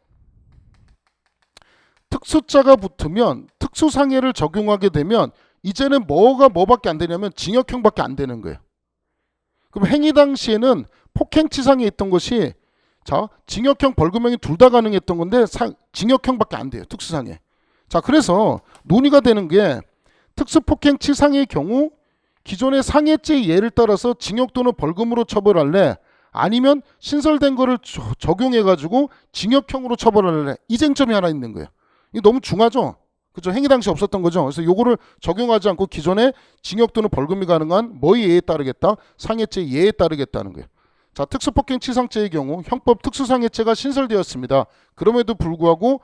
특수자가 붙으면 특수상해를 적용하게 되면 이제는 뭐밖에 안 되냐면 징역형밖에 안 되는 거예요. 그럼 행위 당시에는 폭행치상에 있던 것이, 자, 징역형, 벌금형이 둘 다 가능했던 건데 징역형밖에 안 돼요. 특수상해. 자, 그래서 논의가 되는 게, 특수폭행치상의 경우 기존의 상해죄 예를 따라서 징역 또는 벌금으로 처벌할래, 아니면 신설된 거를 적용해가지고 징역형으로 처벌할래, 이 쟁점이 하나 있는 거예요. 이게 너무 중하죠. 그죠? 행위 당시 없었던 거죠. 그래서 요거를 적용하지 않고 기존에 징역 또는 벌금이 가능한 뭐의 예에 따르겠다? 상해죄 예에 따르겠다는 거예요. 자, 특수폭행치상죄의 경우 형법 특수상해죄가 신설되었습니다. 그럼에도 불구하고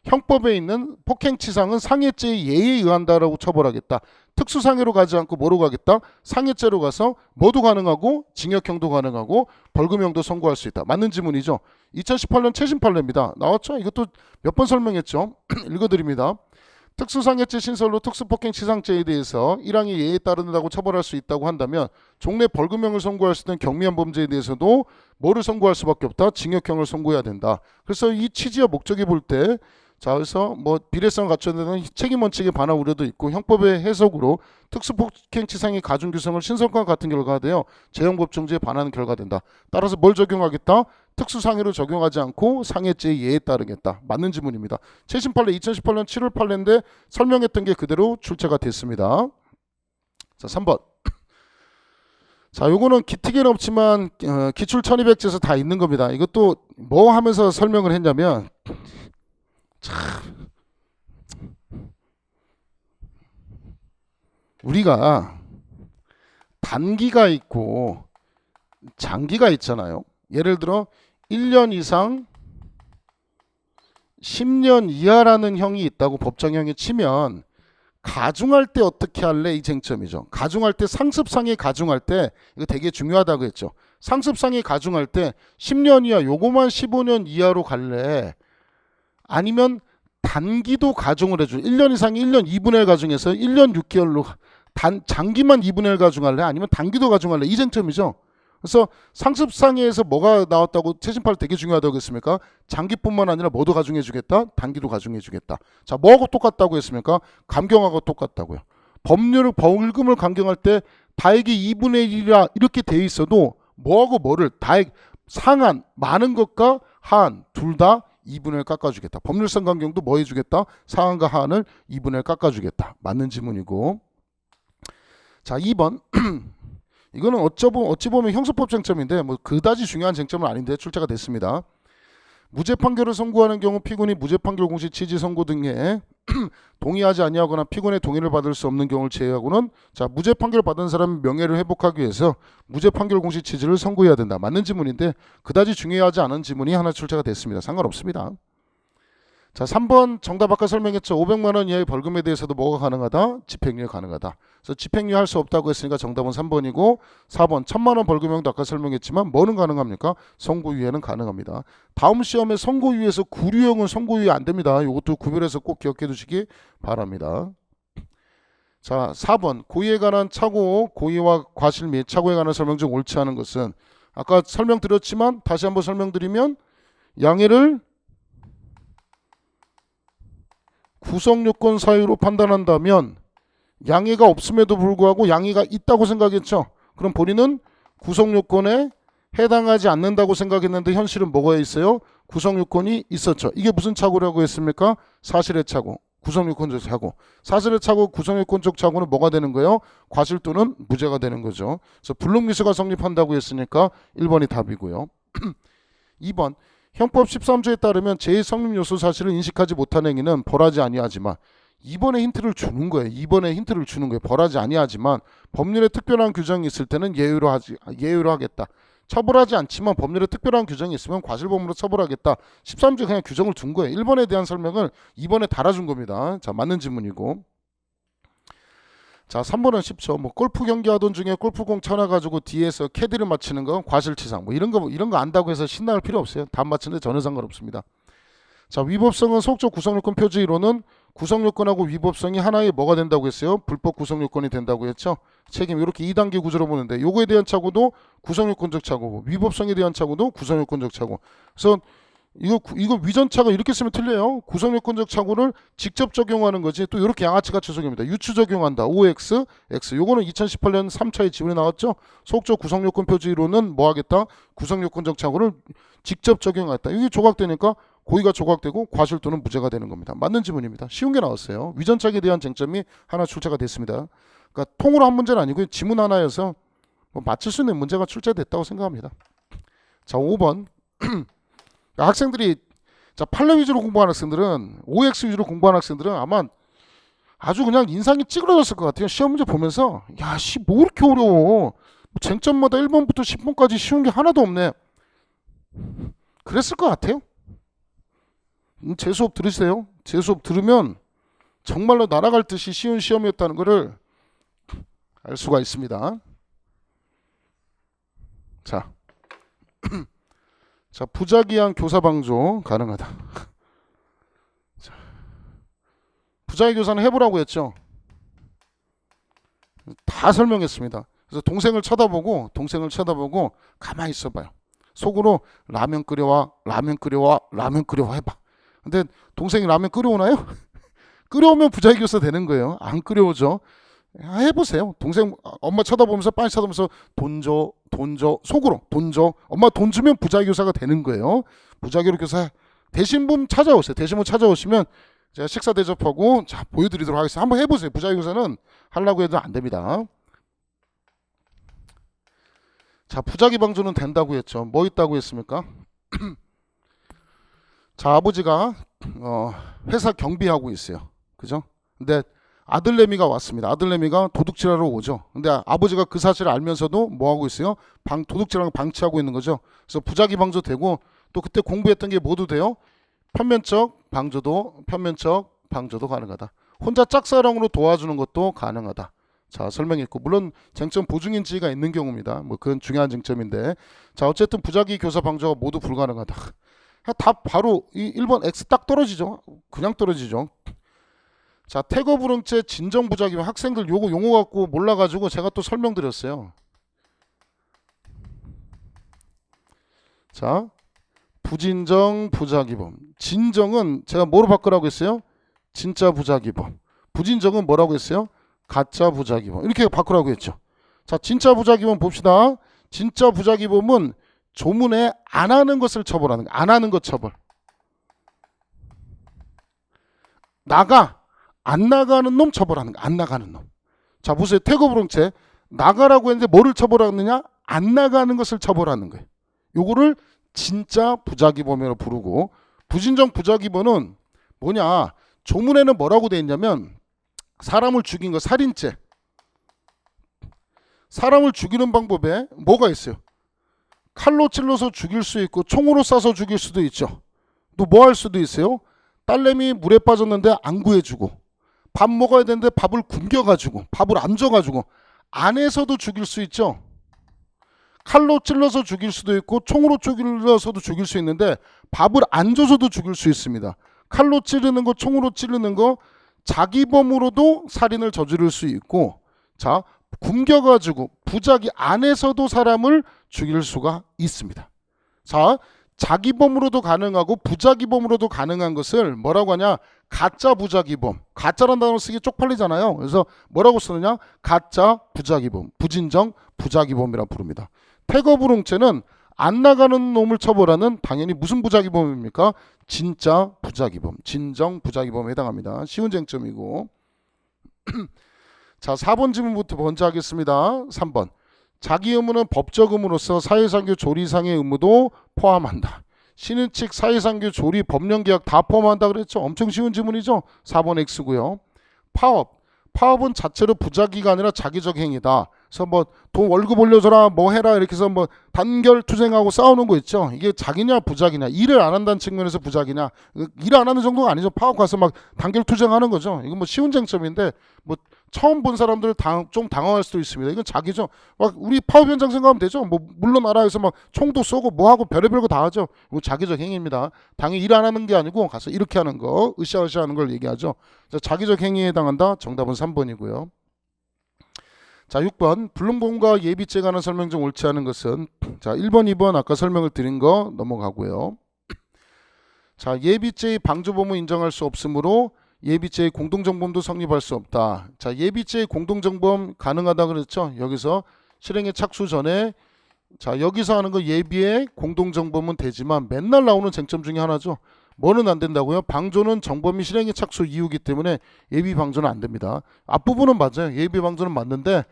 형법에 있는 폭행치상은 상해죄의 예에 의한다라고 처벌하겠다. 특수상해로 가지 않고 뭐로 가겠다? 상해죄로 가서 뭐도 가능하고 징역형도 가능하고 벌금형도 선고할 수 있다. 맞는 지문이죠. 2018년 최신 판례입니다. 나왔죠? 이것도 몇 번 설명했죠. 읽어드립니다. 특수상해죄 신설로 특수폭행치상죄에 대해서 1항의 예에 따른다고 처벌할 수 있다고 한다면 종래 벌금형을 선고할 수 있는 경미한 범죄에 대해서도 뭐를 선고할 수밖에 없다? 징역형을 선고해야 된다. 그래서 이 취지와 목적이 볼 때, 자, 그래서 비례성을 갖춰야 되는 책임 원칙에 반할 우려도 있고, 형법의 해석으로 특수폭행치상의 가중 규정을 신설과 같은 결과가 되어 재형법정지에 반하는 결과가 된다. 따라서 뭘 적용하겠다? 특수상해로 적용하지 않고 상해죄의 예에 따르겠다. 맞는 지문입니다. 최신 판례 2018년 7월 판례인데 설명했던 게 그대로 출제가 됐습니다. 자, 3번. 자, 요거는 기특에는 없지만 기출 1200제에서 다 있는 겁니다. 이것도 뭐 하면서 설명을 했냐면, 참, 우리가 단기가 있고 장기가 있잖아요. 예를 들어 1년 이상 10년 이하라는 형이 있다고 법정형에 치면 가중할 때 어떻게 할래? 이 쟁점이죠. 가중할 때, 상습상해 가중할 때 이거 되게 중요하다고 했죠. 상습상해 가중할 때 10년 이하 요거만 15년 이하로 갈래? 아니면 단기도 가중을 해줘. 1년 이상이 1년 2분의 1 가중해서 1년 6개월로 장기만 2분의 1 가중할래? 아니면 단기도 가중할래? 이 쟁점이죠. 그래서 상습상해에서 뭐가 나왔다고 최신파를 되게 중요하다고 했습니까? 장기뿐만 아니라 뭐도 가중해 주겠다? 단기도 가중해 주겠다. 자, 뭐하고 똑같다고 했습니까? 감경하고 똑같다고요. 벌금을 감경할 때 다액이 2분의 1이라 이렇게 돼 있어도 뭐하고 뭐를 다액 상한 많은 것과 하한 둘 다 2분의 1 깎아주겠다. 법률상 감경도 뭐 해주겠다? 상한과 하한을 2분의 1 깎아주겠다. 맞는 지문이고. 자, 2번. 이거는 어찌 보면 형사법 쟁점인데 뭐 그다지 중요한 쟁점은 아닌데 출제가 됐습니다. 무죄 판결을 선고하는 경우 피고인이 무죄 판결 공시 취지 선고 등에 동의하지 아니하거나 피고인의 동의를 받을 수 없는 경우를 제외하고는 자, 무죄 판결을 받은 사람의 명예를 회복하기 위해서 무죄 판결 공시 취지를 선고해야 된다. 맞는 지문인데 그다지 중요하지 않은 지문이 하나 출제가 됐습니다. 상관없습니다. 자, 3번 정답 아까 설명했죠. 500만 원 이하의 벌금에 대해서도 뭐가 가능하다? 집행유예 가능하다. 그래서 집행유예 할 수 없다고 했으니까 정답은 3번이고 4번 1000만 원 벌금형도 아까 설명했지만 뭐는 가능합니까? 선고유예는 가능합니다. 다음 시험에 선고유예에서 구류형은 선고유예 안 됩니다. 이것도 구별해서 꼭 기억해 두시기 바랍니다. 자, 4번 고의에 관한 착오, 고의와 과실 및 착오에 관한 설명 중 옳지 않은 것은 아까 설명드렸지만 다시 한번 설명드리면 양해를 구성요건 사유로 판단한다면 양해가 없음에도 불구하고 양해가 있다고 생각했죠. 그럼 본인은 구성요건에 해당하지 않는다고 생각했는데 현실은 뭐가 있어요? 구성요건이 있었죠. 이게 무슨 착오라고 했습니까? 사실의 착오, 구성요건적 착오. 사실의 착오, 구성요건적 착오는 뭐가 되는 거예요? 과실 또는 무죄가 되는 거죠. 그래서 불능미수가 성립한다고 했으니까 1번이 답이고요. 2번 형법 13조에 따르면 제2성립요소 사실을 인식하지 못한 행위는 벌하지 아니하지만 2번에 힌트를 주는 거예요. 2번에 힌트를 주는 거예요. 벌하지 아니하지만 법률에 특별한 규정이 있을 때는 예외로 하겠다. 처벌하지 않지만 법률에 특별한 규정이 있으면 과실범으로 처벌하겠다. 13조에 그냥 규정을 둔 거예요. 1번에 대한 설명을 2번에 달아준 겁니다. 자, 맞는 질문이고. 자, 3번은 쉽죠. 뭐 골프 경기 하던 중에 골프공 쳐놔가지고 뒤에서 캐디를 맞히는 건 과실치상. 뭐 이런 거 안다고 해서 신나할 필요 없어요. 답 맞히는데 전혀 상관없습니다. 자, 위법성은 소극적 구성요건 표준이론은 구성요건하고 위법성이 하나의 뭐가 된다고 했어요? 불법 구성요건이 된다고 했죠. 책임 이렇게 2단계 구조로 보는데 요거에 대한 착오도 구성요건적 착오고 위법성에 대한 착오도 구성요건적 착오. 그래서 이거 위전차가 이렇게 쓰면 틀려요. 구성요건적 착오를 직접 적용하는 거지. 또 이렇게 양아치가 적용입니다. 유추 적용한다. OX, X. 요거는 2018년 3차의 지문에 나왔죠. 소극적 구성요건 표준이론은 뭐 하겠다? 구성요건적 착오를 직접 적용하겠다. 이게 조각되니까 고의가 조각되고 과실 또는 무죄가 되는 겁니다. 맞는 지문입니다. 쉬운 게 나왔어요. 위전착에 대한 쟁점이 하나 출제가 됐습니다. 그러니까 통으로 한 문제는 아니고 지문 하나여서 뭐 맞출 수 있는 문제가 출제됐다고 생각합니다. 자, 5번 학생들이 자 판례 위주로 공부하는 학생들은 OX 위주로 공부하는 학생들은 아마 아주 그냥 인상이 찌그러졌을 것 같아요. 시험 문제 보면서 야씨 뭐 이렇게 어려워. 쟁점마다 1번부터 10번까지 쉬운 게 하나도 없네. 그랬을 것 같아요. 제 수업 들으세요. 제 수업 들으면 정말로 날아갈 듯이 쉬운 시험이었다는 것을 알 수가 있습니다. 자, 자 부작위한 교사방조 가능하다. 자, 부작위 교사는 해보라고 했죠. 다 설명했습니다. 그래서 동생을 쳐다보고 가만히 있어봐요. 속으로 라면 끓여와 해봐. 근데 동생이 라면 끓여오나요? 끓여오면 부작위 교사 되는 거예요. 안 끓여오죠. 해보세요. 동생 엄마 쳐다보면서 빤히 쳐다보면서 돈 줘 속으로 돈 줘. 엄마 돈 주면 부작위 교사가 되는 거예요. 부작위 교사 대신분 찾아오세요. 대신분 찾아오시면 제가 식사 대접하고 자 보여드리도록 하겠습니다. 한번 해보세요. 부작위 교사는 하려고 해도 안 됩니다. 자, 부작위 방조는 된다고 했죠. 뭐 있다고 했습니까? 자, 아버지가 회사 경비하고 있어요. 그죠? 근데 아들내미가 왔습니다. 아들내미가 도둑질하러 오죠. 근데 아버지가 그 사실을 알면서도 뭐 하고 있어요? 도둑질하는 거 방치하고 있는 거죠. 그래서 부작위 방조 되고 또 그때 공부했던 게 뭐도 돼요? 편면적 방조도 가능하다. 혼자 짝사랑으로 도와주는 것도 가능하다. 자, 설명했고, 물론 쟁점 보증인지가 있는 경우입니다. 뭐 그건 중요한 쟁점인데, 자, 어쨌든 부작위 교사 방조가 모두 불가능하다. 답 바로 이 1번 X 딱 떨어지죠. 그냥 떨어지죠. 자, 태거 불응죄 진정 부작위, 학생들 요거 용어 갖고 몰라가지고 제가 또 설명드렸어요. 자, 부진정 부작위범. 진정은 제가 뭐로 바꾸라고 했어요? 진짜 부작위범. 부진정은 뭐라고 했어요? 가짜 부작위범. 이렇게 바꾸라고 했죠. 자, 진짜 부작위범 봅시다. 진짜 부작위범은 조문에 안 하는 것을 처벌하는 거. 안 하는 것 처벌. 안 나가는 놈 처벌하는 거. 안 나가는 놈. 자, 보세요. 태거불응죄. 나가라고 했는데 뭐를 처벌하느냐? 안 나가는 것을 처벌하는 거예요. 요거를 진짜 부작위범이라고 부르고, 부진정 부작위범은 뭐냐? 조문에는 뭐라고 돼 있냐면 사람을 죽인 거 살인죄. 사람을 죽이는 방법에 뭐가 있어요? 칼로 찔러서 죽일 수 있고 총으로 쏴서 죽일 수도 있죠. 또 뭐 할 수도 있어요? 딸내미 물에 빠졌는데 안 구해주고, 밥 먹어야 되는데 밥을 굶겨가지고, 밥을 안 줘가지고 안에서도 죽일 수 있죠. 칼로 찔러서 죽일 수도 있고 총으로 찔러서도 죽일 수 있는데 밥을 안 줘서도 죽일 수 있습니다. 칼로 찌르는 거, 총으로 찌르는 거 자기범으로도 살인을 저지를 수 있고, 자, 굶겨가지고 부작위 안에서도 사람을 죽일 수가 있습니다. 자, 자기범으로도 가능하고 부작위범으로도 가능한 것을 뭐라고 하냐? 가짜 부작위범. 가짜란 단어 쓰기 쪽팔리잖아요. 그래서 뭐라고 쓰느냐? 가짜 부작위범, 부진정 부작위범이라 부릅니다. 태거불응죄는 안 나가는 놈을 처벌하는 당연히 무슨 부작위범입니까? 진짜 부작위범, 진정 부작위범에 해당합니다. 쉬운 쟁점이고. 자, 4번 질문부터 먼저 하겠습니다. 3번. 자기 의무는 법적 의무로서 사회상규 조리상의 의무도 포함한다. 신의칙 사회상규 조리 법령계약 다 포함한다 그랬죠. 엄청 쉬운 질문이죠. 4번 X고요. 파업은 자체로 부작위가 아니라 자기적 행위다. 그래서 뭐 돈 월급 올려줘라 뭐 해라 이렇게 해서 뭐 단결 투쟁하고 싸우는 거 있죠. 이게 자기냐 부작위냐, 일을 안 한다는 측면에서 부작위냐, 일 안 하는 정도가 아니죠. 파업 가서 막 단결 투쟁하는 거죠. 이건 뭐 쉬운 쟁점인데 뭐 처음 본 사람들 좀 당황할 수도 있습니다. 이건 자기죠. 막 우리 파업 현장 생각하면 되죠. 뭐 물러나라해서 막 총도 쏘고 뭐 하고 별의별 거 다 하죠. 이거 자기적 행위입니다. 당연히 일 안 하는 게 아니고 가서 이렇게 하는 거, 으쌰으쌰 하는 걸 얘기하죠. 자기적 행위에 해당한다. 정답은 3번이고요. 자, 6번. 불능범과 예비죄에 관한 설명 중 옳지 않은 것은, 자, 1번, 2번 아까 설명을 드린 거 넘어가고요. 자, 예비죄의 방조범을 인정할 수 없으므로 예비죄의 공동정범도 성립할 수 없다. 자, 예비죄의 공동정범 가능하다 그랬죠. 여기서 실행에 착수 전에, 자, 여기서 하는 거 예비의 공동정범은 되지만 맨날 나오는 쟁점 중에 하나죠. 뭐는 안 된다고요? 방조는 정범이 실행에 착수 이유이기 때문에 예비 방조는 안 됩니다. 앞부분은 맞아요. 예비 방조는 맞는데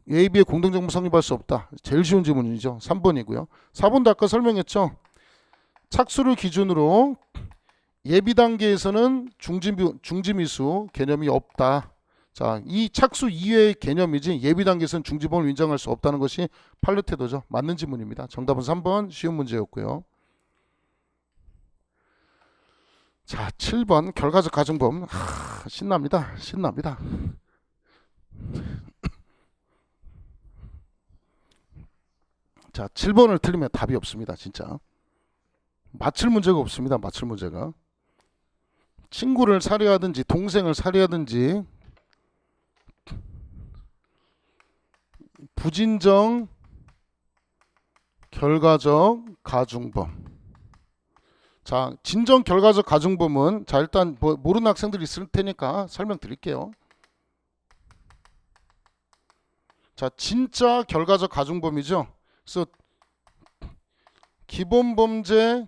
예비의 공동정범 성립할 수 없다. 제일 쉬운 질문이죠. 3번이고요. 4번도 아까 설명했죠. 착수를 기준으로 예비 단계에서는 중지미수 개념이 없다. 자, 이 착수 이외의 개념이지 예비 단계에서는 중지범을 인정할 수 없다는 것이 판례 태도죠. 맞는 질문입니다. 정답은 3번 쉬운 문제였고요. 자, 7번 결과적 가중범. 신납니다. 신납니다. 자, 7번을 틀리면 답이 없습니다. 진짜 맞출 문제가 없습니다. 맞출 문제가. 친구를 살해하든지 동생을 살해하든지 부진정 결과적 가중범. 자, 진정 결과적 가중범은, 자, 일단 모르는 학생들이 있을 테니까 설명드릴게요. 자, 진짜 결과적 가중범이죠. 그래서 기본범죄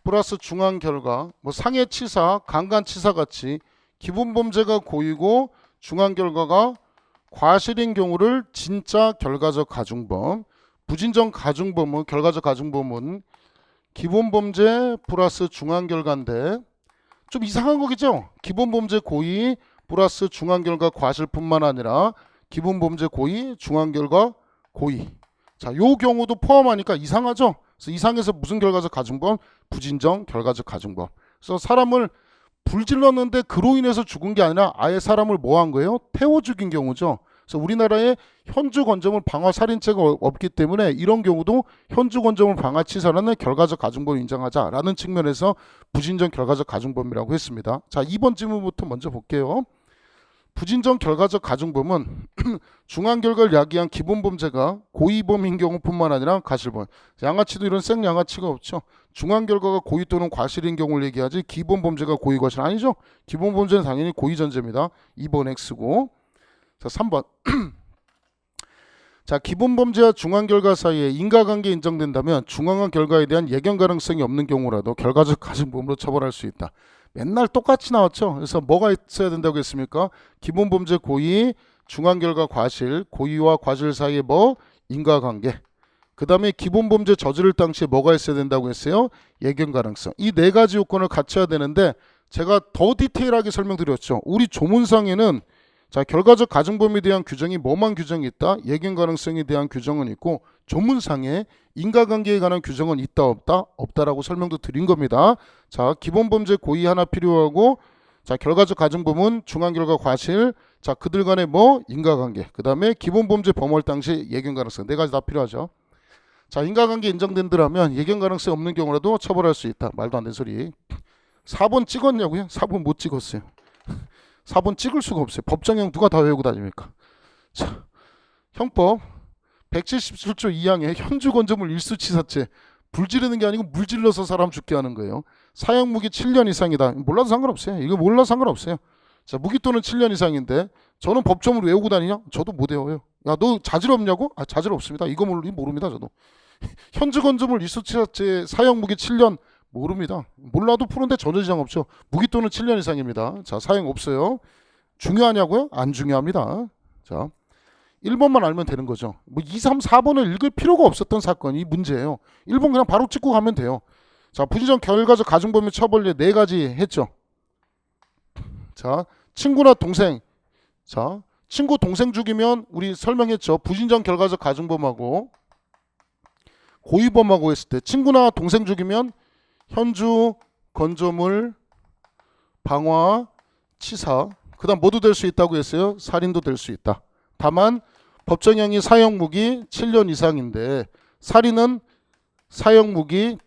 플러스 중앙결과, 뭐 상해치사, 강간치사 같이 기본범죄가 고의고 중앙결과가 과실인 경우를 진짜 결과적 가중범, 부진정 가중범은, 결과적 가중범은 기본범죄 플러스 중앙결과인데 좀 이상한 거겠죠. 기본범죄 고의 플러스 중앙결과 과실뿐만 아니라 기본범죄 고의, 중앙결과 고의. 자, 요 경우도 포함하니까 이상하죠. 그래서 이상해서 무슨 결과적 가중범? 부진정 결과적 가중범. 그래서 사람을 불 질렀는데 그로 인해서 죽은 게 아니라 아예 사람을 뭐 한 거예요? 태워 죽인 경우죠. 그래서 우리나라에 현주건조물 방화 살인죄가 없기 때문에 이런 경우도 현주건조물 방화 치사라는 결과적 가중범 인정하자라는 측면에서 부진정 결과적 가중범이라고 했습니다. 자, 2번 질문부터 먼저 볼게요. 부진정 결과적 가중범은 중한 결과를 야기한 기본 범죄가 고의범인 경우뿐만 아니라 가실범. 양아치도 이런 생 양아치가 없죠. 중한 결과가 고의 또는 과실인 경우를 얘기하지 기본 범죄가 고의 과실 아니죠. 기본 범죄는 당연히 고의 전제입니다. 2번 X고. 자, 3번. 자, 기본 범죄와 중한 결과 사이에 인과관계 인정된다면 중한 결과에 대한 예견 가능성이 없는 경우라도 결과적 가중범으로 처벌할 수 있다. 맨날 똑같이 나왔죠. 그래서 뭐가 있어야 된다고 했습니까? 기본 범죄 고의, 중한 결과 과실, 고의와 과실 사이에 뭐? 인과관계. 그 다음에 기본 범죄 저지를 당시에 뭐가 있어야 된다고 했어요? 예견 가능성. 이 네 가지 요건을 갖춰야 되는데 제가 더 디테일하게 설명드렸죠. 우리 조문상에는 자, 결과적 가중범에 대한 규정이 뭐만 규정이 있다? 예견 가능성에 대한 규정은 있고 조문상에 인과관계에 관한 규정은 있다 없다? 없다라고 설명도 드린 겁니다. 자, 기본 범죄 고의 하나 필요하고 자, 결과적 가중범은 중한 결과 과실 자, 그들 간의 뭐? 인과관계 그 다음에 기본 범죄 범월 당시 예견 가능성 네 가지 다 필요하죠. 자, 인과관계 인정된다면 예견 가능성이 없는 경우라도 처벌할 수 있다. 말도 안 되는 소리. 4번 찍었냐고요? 4번 못 찍었어요. 4번 찍을 수가 없어요. 법정형 누가 다 외우고 다닙니까? 자, 형법 177조 2항에 현주건조물 일수치사죄 불 지르는 게 아니고 물 질러서 사람 죽게 하는 거예요. 사형무기 7년 이상이다. 몰라도 상관없어요. 이거 몰라도 상관없어요. 자, 무기 또는 7년 이상인데 저는 법조문을 외우고 다니냐? 저도 못 외워요. 야, 너 자질 없냐고? 아, 자질 없습니다. 이거 모릅니다. 저도. 현주건조물 일수치사죄 사형무기 7년 모릅니다. 몰라도 푸는데 전혀 지장 없죠. 무기 또는 7년 이상입니다. 자, 사형 없어요. 중요하냐고요? 안 중요합니다. 자, 1번만 알면 되는 거죠. 뭐 2, 3, 4번을 읽을 필요가 없었던 사건이 문제예요. 1번 그냥 바로 찍고 가면 돼요. 자, 부진정 결과적 가중범위 처벌례 네 가지 했죠. 자, 친구나 동생. 자, 친구 동생 죽이면 우리 설명했죠. 부진정 결과적 가중범하고 고의범하고 했을 때 친구나 동생 죽이면 현주, 건조물, 방화, 치사 그 다음 뭐도 될 수 있다고 했어요? 살인도 될 수 있다. 다만 법정형이 사형무기 7년 이상인데 살인은 사형무기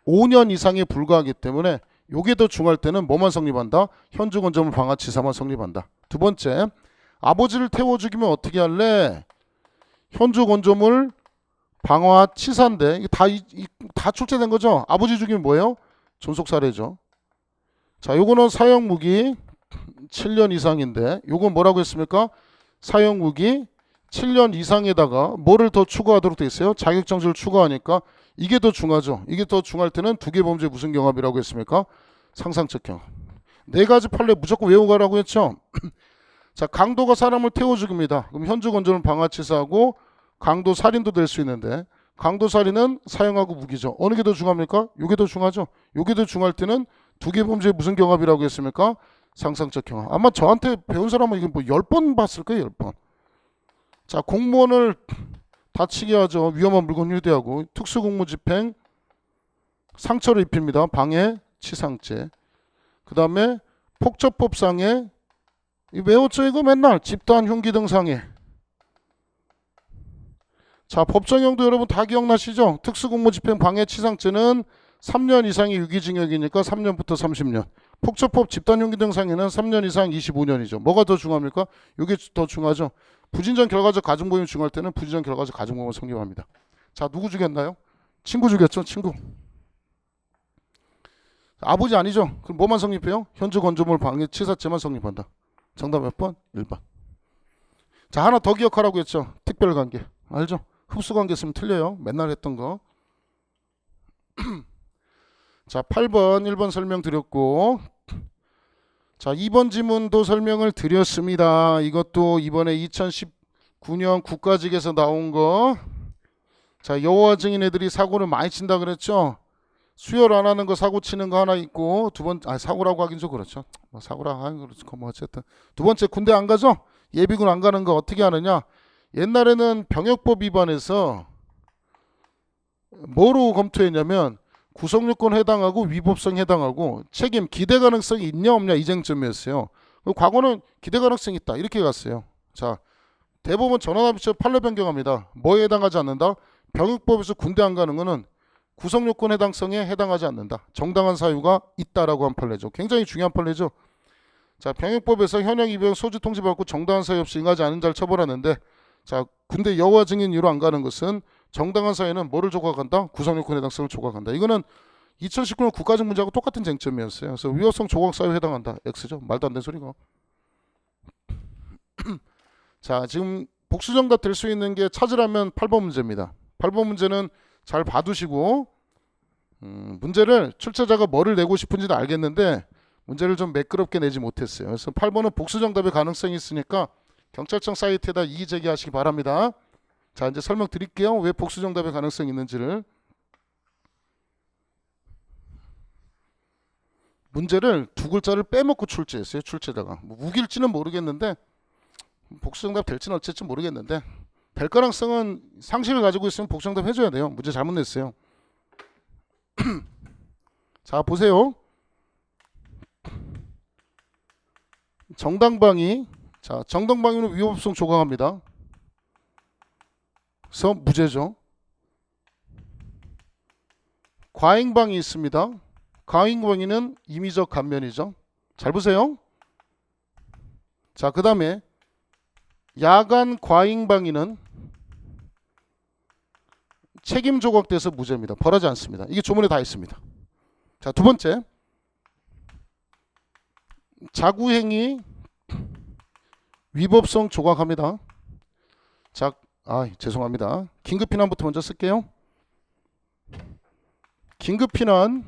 5년 이상에 불과하기 때문에 요게 더 중할 때는 뭐만 성립한다? 현주, 건조물, 방화, 치사만 성립한다. 두 번째, 아버지를 태워 죽이면 어떻게 할래? 현주, 건조물, 방화, 치사인데 이게 다 출제된 거죠. 아버지 죽이면 뭐예요? 존속살해죠. 자, 요거는 사형무기 7년 이상인데 요건 뭐라고 했습니까? 사형무기 7년 이상에다가 뭐를 더 추가하도록 돼 있어요? 자격정지를 추가하니까 이게 더 중하죠. 이게 더 중할 때는 두 개 범죄 무슨 경합이라고 했습니까? 상상적 경합. 네 가지 판례 무조건 외우고 가라고 했죠. 자, 강도가 사람을 태워 죽입니다. 그럼 현주, 건조는 방화치사하고 강도 살인도 될 수 있는데 강도 살인은 사형하고 무기죠. 어느 게 더 중합니까? 요게 더 중하죠. 요게 더 중할 때는 두 개 범죄 무슨 경합이라고 했습니까? 상상적 경합. 아마 저한테 배운 사람은 이게 뭐 10번 봤을 거예요. 10번. 자, 공무원을 다치게 하죠. 위험한 물건 휴대하고 특수공무집행 상처를 입힙니다. 방해, 치상죄. 그 다음에 폭처법상해 외웠죠 이거 맨날 집단 흉기 등 상해. 자, 법정형도 여러분 다 기억나시죠? 특수공무집행 방해 치상죄는 3년 이상의 유기징역이니까 3년부터 30년. 폭처법 집단흉기 등 상해는 3년 이상 25년이죠. 뭐가 더 중합니까? 이게 더 중하죠. 부진정 결과적 가중범위 중할 때는 부진정 결과적 가중범위 성립합니다. 자, 누구 죽였나요? 친구 죽였죠. 친구. 아버지 아니죠. 그럼 뭐만 성립해요? 현주, 건조물, 방해, 치사죄만 성립한다. 정답 몇 번? 1번. 자, 하나 더 기억하라고 했죠. 특별관계. 알죠? 흡수관계 쓰면 틀려요. 맨날 했던 거. 자, 8번 1번 설명드렸고 자, 2번 지문도 설명을 드렸습니다. 이것도 이번에 2019년 국가직에서 나온 거. 자, 여호와 증인 애들이 사고를 많이 친다 그랬죠. 수혈 안 하는 거 사고 치는 거 하나 있고 사고라고 하긴 좀 그렇죠. 뭐 사고라 하긴 그렇고 뭐 어쨌든 두 번째 군대 안 가죠. 예비군 안 가는 거 어떻게 하느냐. 옛날에는 병역법 위반해서 뭐로 검토했냐면 구성요건 해당하고 위법성 해당하고 책임 기대 가능성이 있냐 없냐 이 쟁점이었어요. 과거는 기대 가능성이 있다 이렇게 갔어요. 자, 대법원 전환합의체 판례 변경합니다. 뭐에 해당하지 않는다? 병역법에서 군대 안 가는 거는 구성요건 해당성에 해당하지 않는다. 정당한 사유가 있다라고 한 판례죠. 굉장히 중요한 판례죠. 자, 병역법에서 현역 입영 소지 통지받고 정당한 사유 없이 응하지 않은 자를 처벌하는데, 자, 군대 여과 증인 이유로 안 가는 것은 정당한 사유는 뭐를 조각한다? 구성요건 해당성을 조각한다. 이거는 2019년 국가적 문제하고 똑같은 쟁점이었어요. 그래서 위헌성 조각 사유에 해당한다. X죠. 말도 안 되는 소리가. 자, 지금 복수정답 될 수 있는 게 찾으라면 8번 문제입니다. 8번 문제는 잘 봐두시고 문제를 출제자가 뭐를 내고 싶은지는 알겠는데 문제를 좀 매끄럽게 내지 못했어요. 그래서 8번은 복수정답의 가능성이 있으니까 경찰청 사이트에다 이의 제기하시기 바랍니다. 자, 이제 설명드릴게요. 왜 복수정답의 가능성이 있는지를. 문제를 두 글자를 빼먹고 출제했어요. 출제자가. 뭐 우길지는 모르겠는데 복수정답 될지는 어쩔지 모르겠는데 될 가능성은 상식을 가지고 있으면 복수정답 해줘야 돼요. 문제 잘못 냈어요. 자, 보세요. 정당방위. 자, 정당방위는 위법성 조각합니다. 그래서 무죄죠. 과잉방위 있습니다. 과잉방위는 임의적 감면이죠. 잘 보세요. 자, 그 다음에 야간 과잉방위는 책임 조각돼서 무죄입니다. 벌하지 않습니다. 이게 조문에 다 있습니다. 자, 두 번째 자구행위 위법성 조각합니다. 자, 죄송합니다. 긴급피난부터 먼저 쓸게요. 긴급피난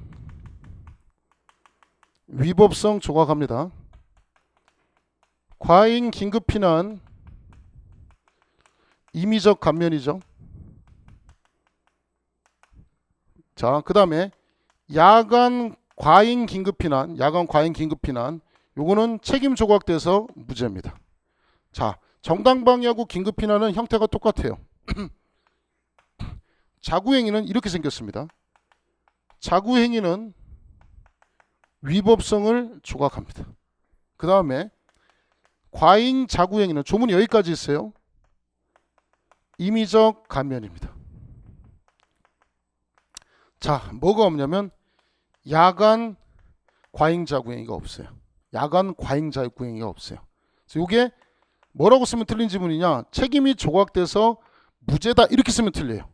위법성 조각합니다. 과잉 긴급피난 임의적 감면이죠. 자, 그 다음에 야간 과잉 긴급피난, 요거는 책임 조각돼서 무죄입니다. 자, 정당방위하고 긴급피난은 형태가 똑같아요. 자구행위는 이렇게 생겼습니다. 자구행위는 위법성을 조각합니다. 그 다음에 과잉 자구행위는 조문이 여기까지 있어요. 임의적 감면입니다. 자, 뭐가 없냐면 야간 과잉 자구행위가 없어요. 야간 과잉 자구행위가 없어요. 그래서 이게 뭐라고 쓰면 틀린 지문이냐? 책임이 조각돼서 무죄다 이렇게 쓰면 틀려요.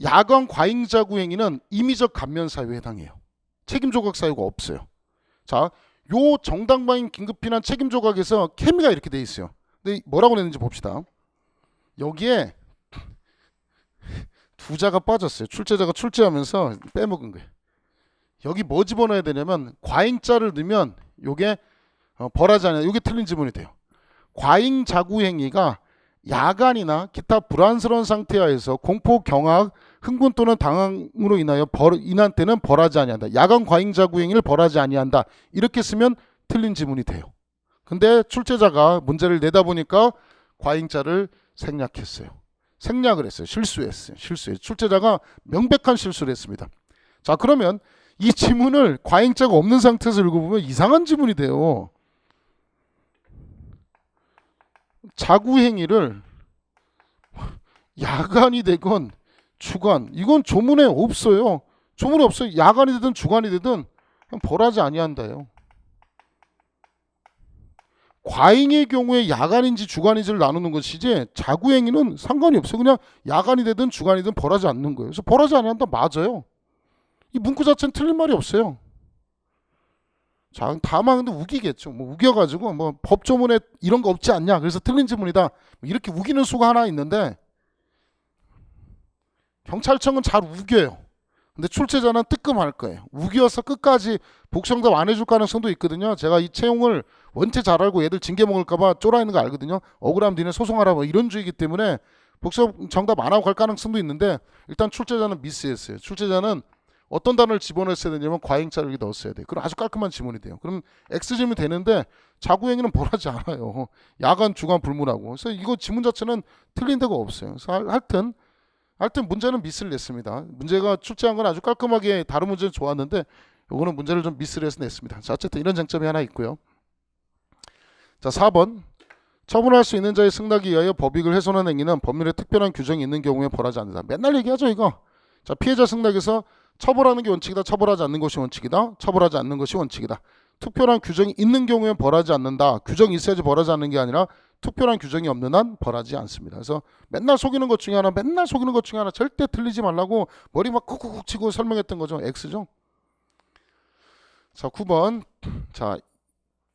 야간 과잉 자구행위는 임의적 감면 사유에 해당해요. 책임 조각 사유가 없어요. 자, 요 정당방위 긴급피난 책임 조각에서 케미가 이렇게 돼 있어요. 근데 뭐라고 냈는지 봅시다. 여기에 두 자가 빠졌어요. 출제자가 출제하면서 빼먹은 거예요. 여기 뭐 집어넣어야 되냐면 과잉자를 넣으면 요게 벌하지 않아요. 요게 틀린 지문이 돼요. 과잉 자구행위가 야간이나 기타 불안스러운 상태하에서 공포, 경악, 흥분 또는 당황으로 인한 때는 벌하지 아니한다. 야간 과잉 자구행위를 벌하지 아니한다. 이렇게 쓰면 틀린 지문이 돼요. 근데 출제자가 문제를 내다 보니까 과잉자를 생략했어요. 생략을 했어요. 실수했어요. 출제자가 명백한 실수를 했습니다. 자, 그러면 이 지문을 과잉자가 없는 상태에서 읽어보면 이상한 지문이 돼요. 자구행위를 야간이 되건 주간, 이건 조문에 없어요. 조문에 없어요. 야간이 되든 주간이 되든 그냥 벌하지 아니한다요. 과잉의 경우에 야간인지 주간인지를 나누는 것이지 자구행위는 상관이 없어요. 그냥 야간이 되든 주간이든 벌하지 않는 거예요. 그래서 벌하지 아니한다 맞아요. 이 문구 자체는 틀린 말이 없어요. 자, 다만 근데 우기겠죠. 뭐 우겨가지고 뭐 법조문에 이런 거 없지 않냐. 그래서 틀린 지문이다. 이렇게 우기는 수가 하나 있는데 경찰청은 잘 우겨요. 근데 출제자는 뜨끔할 거예요. 우겨서 끝까지 복수정답 안 해줄 가능성도 있거든요. 제가 이 채용을 원체 잘 알고 애들 징계 먹을까봐 쫄아 있는 거 알거든요. 억울하면 니네 소송하라 뭐 이런 주의이기 때문에 복수정답 안 하고 갈 가능성도 있는데 일단 출제자는 미스했어요. 출제자는 어떤 단어를 집어넣었어야 되냐면 과잉자를 여기 넣었어야 돼요. 그럼 아주 깔끔한 지문이 돼요. 그럼 X지문이 되는데 자구행위는 벌하지 않아요. 야간, 주간 불문하고. 그래서 이거 지문 자체는 틀린 데가 없어요. 그래서 하여튼 하여튼 문제는 미스를 냈습니다. 문제가 출제한 건 아주 깔끔하게 다른 문제는 좋았는데 요거는 문제를 좀 미스를 해서 냈습니다. 자, 어쨌든 이런 장점이 하나 있고요. 자, 4번. 처분할 수 있는 자의 승낙에 의하여 법익을 훼손한 행위는 법률에 특별한 규정이 있는 경우에 벌하지 않는다. 맨날 얘기하죠, 이거. 자, 피해자 승낙에서 처벌하는 게 원칙이다. 처벌하지 않는 것이 원칙이다. 처벌하지 않는 것이 원칙이다. 특별한 규정이 있는 경우에 벌하지 않는다. 규정이 있어야지 벌하지 않는 게 아니라 특별한 규정이 없는 한 벌하지 않습니다. 그래서 맨날 속이는 것 중에 하나 절대 틀리지 말라고 머리 막 쿡쿡쿡 치고 설명했던 거죠. X죠. 자, 9번. 자,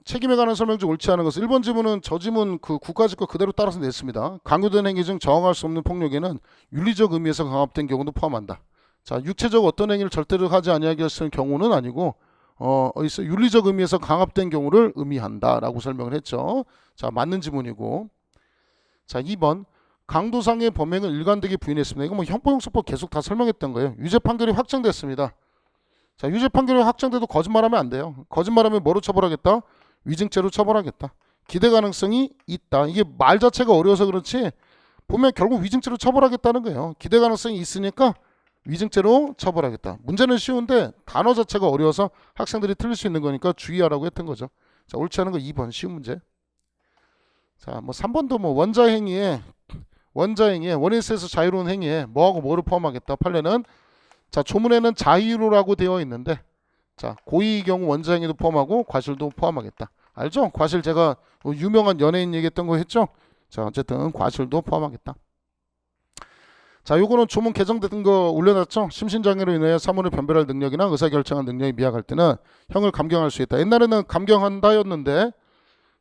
책임에 관한 설명 중 옳지 않은 것은 1번 지문은 저 지문 그 국가직 거 그대로 따라서 냈습니다. 강요된 행위 중 정할 수 없는 폭력에는 윤리적 의미에서 강압된 경우도 포함한다. 자, 육체적 어떤 행위를 절대로 하지 아니하게 했을 경우는 아니고 어디서 윤리적 의미에서 강압된 경우를 의미한다라고 설명을 했죠. 자, 맞는 지문이고. 자, 2번. 강도상의 범행을 일관되게 부인했습니다. 이거 뭐 형법용서법 계속 다 설명했던 거예요. 유죄 판결이 확정됐습니다. 자, 유죄 판결이 확정돼도 거짓말하면 안 돼요. 거짓말하면 뭐로 처벌하겠다? 위증죄로 처벌하겠다. 기대 가능성이 있다. 이게 말 자체가 어려워서 그렇지 보면 결국 위증죄로 처벌하겠다는 거예요. 기대 가능성이 있으니까 위증죄로 처벌하겠다. 문제는 쉬운데 단어 자체가 어려워서 학생들이 틀릴 수 있는 거니까 주의하라고 했던 거죠. 자, 옳지 않은 거 2번 쉬운 문제. 자, 뭐 3번도 뭐 원자행위에 원인세에서 자유로운 행위에 뭐하고 뭐를 포함하겠다. 판례는 자, 조문에는 자유로라고 되어 있는데 자, 고의의 경우 원자행위도 포함하고 과실도 포함하겠다. 알죠? 과실 제가 유명한 연예인 얘기했던 거 했죠? 자, 어쨌든 과실도 포함하겠다. 자, 요거는 조문 개정된 거 올려놨죠? 심신장애로 인해 사문을 변별할 능력이나 의사결정할 능력이 미약할 때는 형을 감경할 수 있다. 옛날에는 감경한다였는데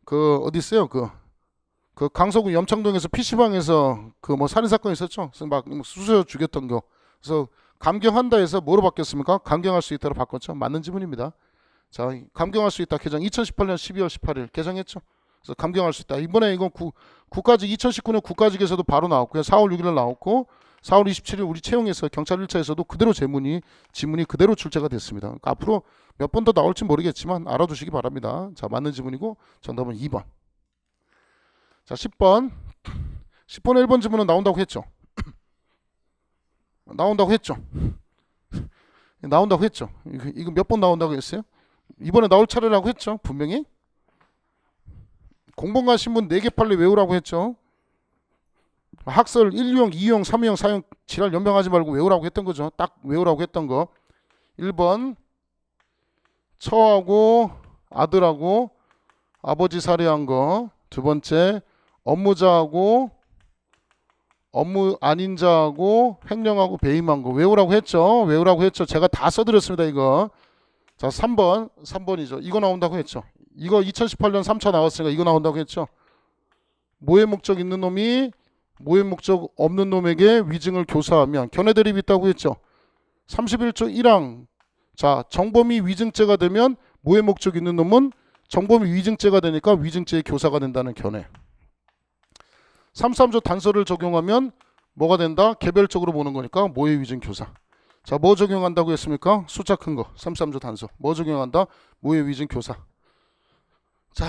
그 어디 있어요? 그 강서구 염창동에서 PC방에서 그 뭐 살인사건 있었죠? 그래서 막 쑤셔 죽였던 거. 그래서 감경한다 해서 뭐로 바뀌었습니까? 감경할 수 있다로 바꿨죠. 맞는 지문입니다. 자, 감경할 수 있다 개정 2018년 12월 18일 개정했죠. 그래서 감경할 수 있다. 이번에 이건 국가직 2019년 국가직에서도 바로 나왔고요. 4월 6일 나왔고 4월 27일 우리 채용에서 경찰 1차에서도 그대로 지문이 그대로 출제가 됐습니다. 그러니까 앞으로 몇 번 더 나올지 모르겠지만 알아두시기 바랍니다. 자, 맞는 지문이고 정답은 2번. 자, 10번 1번 지문은 나온다고 했죠. 나온다고 했죠. 이거 몇 번 나온다고 했어요? 이번에 나올 차례라고 했죠. 분명히. 공범관 신문 4개 판례 외우라고 했죠. 학설 1유형, 2유형, 3유형, 4유형 지랄 연명하지 말고 외우라고 했던 거죠. 딱 외우라고 했던 거. 1번 처하고 아들하고 아버지 살해한 거. 두 번째 업무자하고 업무 아닌 자하고 횡령하고 배임한 거 외우라고 했죠. 제가 다 써드렸습니다. 이거. 자, 3번이죠. 이거 나온다고 했죠. 이거 2018년 3차 나왔으니까 이거 나온다고 했죠. 모해 목적 있는 놈이 모해 목적 없는 놈에게 위증을 교사하면 견해 대립이 있다고 했죠. 31조 1항. 자, 정범이 위증죄가 되면 모해 목적 있는 놈은 정범이 위증죄가 되니까 위증죄의 교사가 된다는 견해. 33조 단서를 적용하면 뭐가 된다? 개별적으로 보는 거니까 모해 위증 교사. 자, 뭐 적용한다고 했습니까? 숫자 큰 거. 33조 단서. 뭐 적용한다? 모해 위증 교사. 자,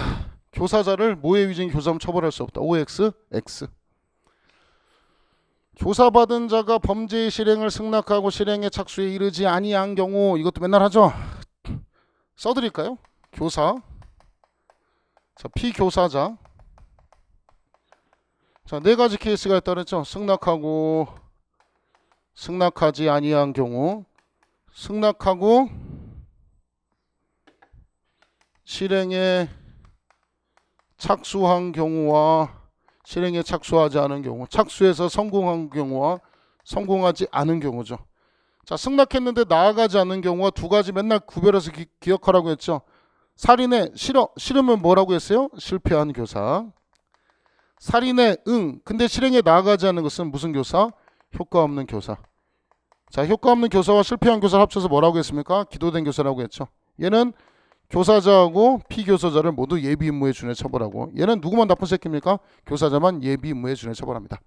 교사자를 모해 위증 교사면 처벌할 수 없다. OX, X. 교사받은 자가 범죄의 실행을 승낙하고 실행의 착수에 이르지 아니한 경우 이것도 맨날 하죠. 써드릴까요? 교사. 자, 피교사자. 자, 4가지 케이스가 있다 그랬죠. 승낙하고 승낙하지 아니한 경우, 승낙하고 실행에 착수한 경우와 실행에 착수하지 않은 경우, 착수해서 성공한 경우와 성공하지 않은 경우죠. 자, 승낙했는데 나아가지 않는 경우와 2가지 맨날 구별해서 기억하라고 했죠. 살인에 싫으면 뭐라고 했어요? 실패한 교사. 살인에 근데 실행에 나아가지 않는 것은 무슨 교사? 효과 없는 교사. 자, 효과 없는 교사와 실패한 교사를 합쳐서 뭐라고 했습니까? 기도된 교사라고 했죠. 얘는 교사자하고 피교사자를 모두 예비 임무에 준해 처벌하고, 얘는 누구만 나쁜 새끼입니까? 교사자만 예비 임무에 준해 처벌합니다.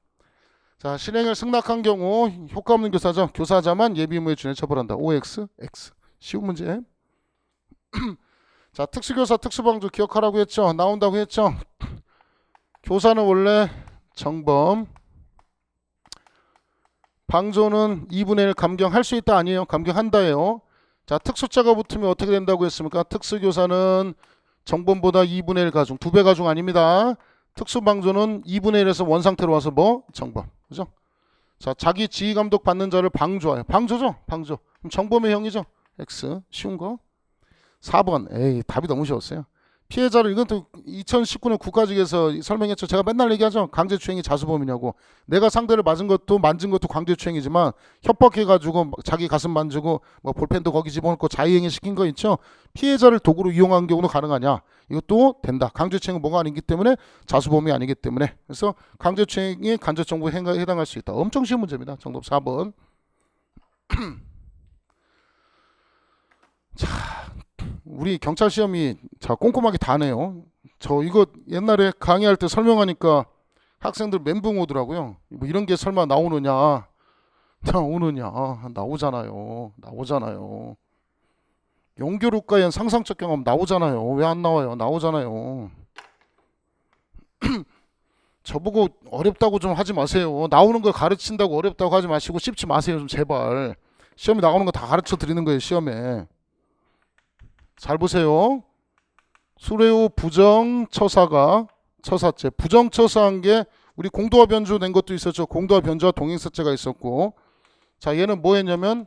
자, 실행을 승낙한 경우 효과 없는 교사자만 예비 임무에 준해 처벌한다. OX, X. 쉬운 문제. 자, 특수교사 특수방조 기억하라고 했죠. 나온다고 했죠. 교사는 원래 정범, 방조는 2분의 1 감경할 수 있다 아니에요? 감경한다예요. 자, 특수자가 붙으면 어떻게 된다고 했습니까? 특수교사는 정범보다 2분의 1 가중, 2배 가중 아닙니다. 특수방조는 2분의 1에서 원상태로 와서 뭐? 정범. 그죠? 자, 자기 지휘감독 받는 자를 방조해요. 방조죠? 방조. 그럼 정범의 형이죠? X. 쉬운 거. 4번. 에이, 답이 너무 쉬웠어요. 피해자를, 이건 또 2019년 국가직에서 설명했죠. 제가 맨날 얘기하죠. 강제추행이 자수범이냐고. 내가 상대를 맞은 것도 만진 것도 강제추행이지만 협박해가지고 자기 가슴 만지고 뭐 볼펜도 거기 집어넣고 자의행위 시킨 거 있죠. 피해자를 도구로 이용한 경우는 가능하냐. 이것도 된다. 강제추행은 뭐가 아니기 때문에 자수범이 아니기 때문에. 그래서 강제추행이 간접정보에 해당할 수 있다. 엄청 쉬운 문제입니다. 정답 4번. 자, 우리 경찰 시험이 자 꼼꼼하게 다 네요. 저 이거 옛날에 강의할 때 설명하니까 학생들 멘붕 오더라고요. 뭐 이런 게 설마 나오느냐? 나오잖아요. 연결효과엔 상상적 경험 나오잖아요. 왜 안 나와요? 나오잖아요. 저보고 어렵다고 좀 하지 마세요. 나오는 걸 가르친다고 어렵다고 하지 마시고 쉽지 마세요. 좀 제발. 시험에 나오는 거 다 가르쳐 드리는 거예요. 시험에. 잘 보세요. 수레후 부정처사가 처사죄. 부정처사한 게 우리 공도화 변조 낸 것도 있었죠. 공도화 변조와 동행사죄가 있었고. 자, 얘는 뭐 했냐면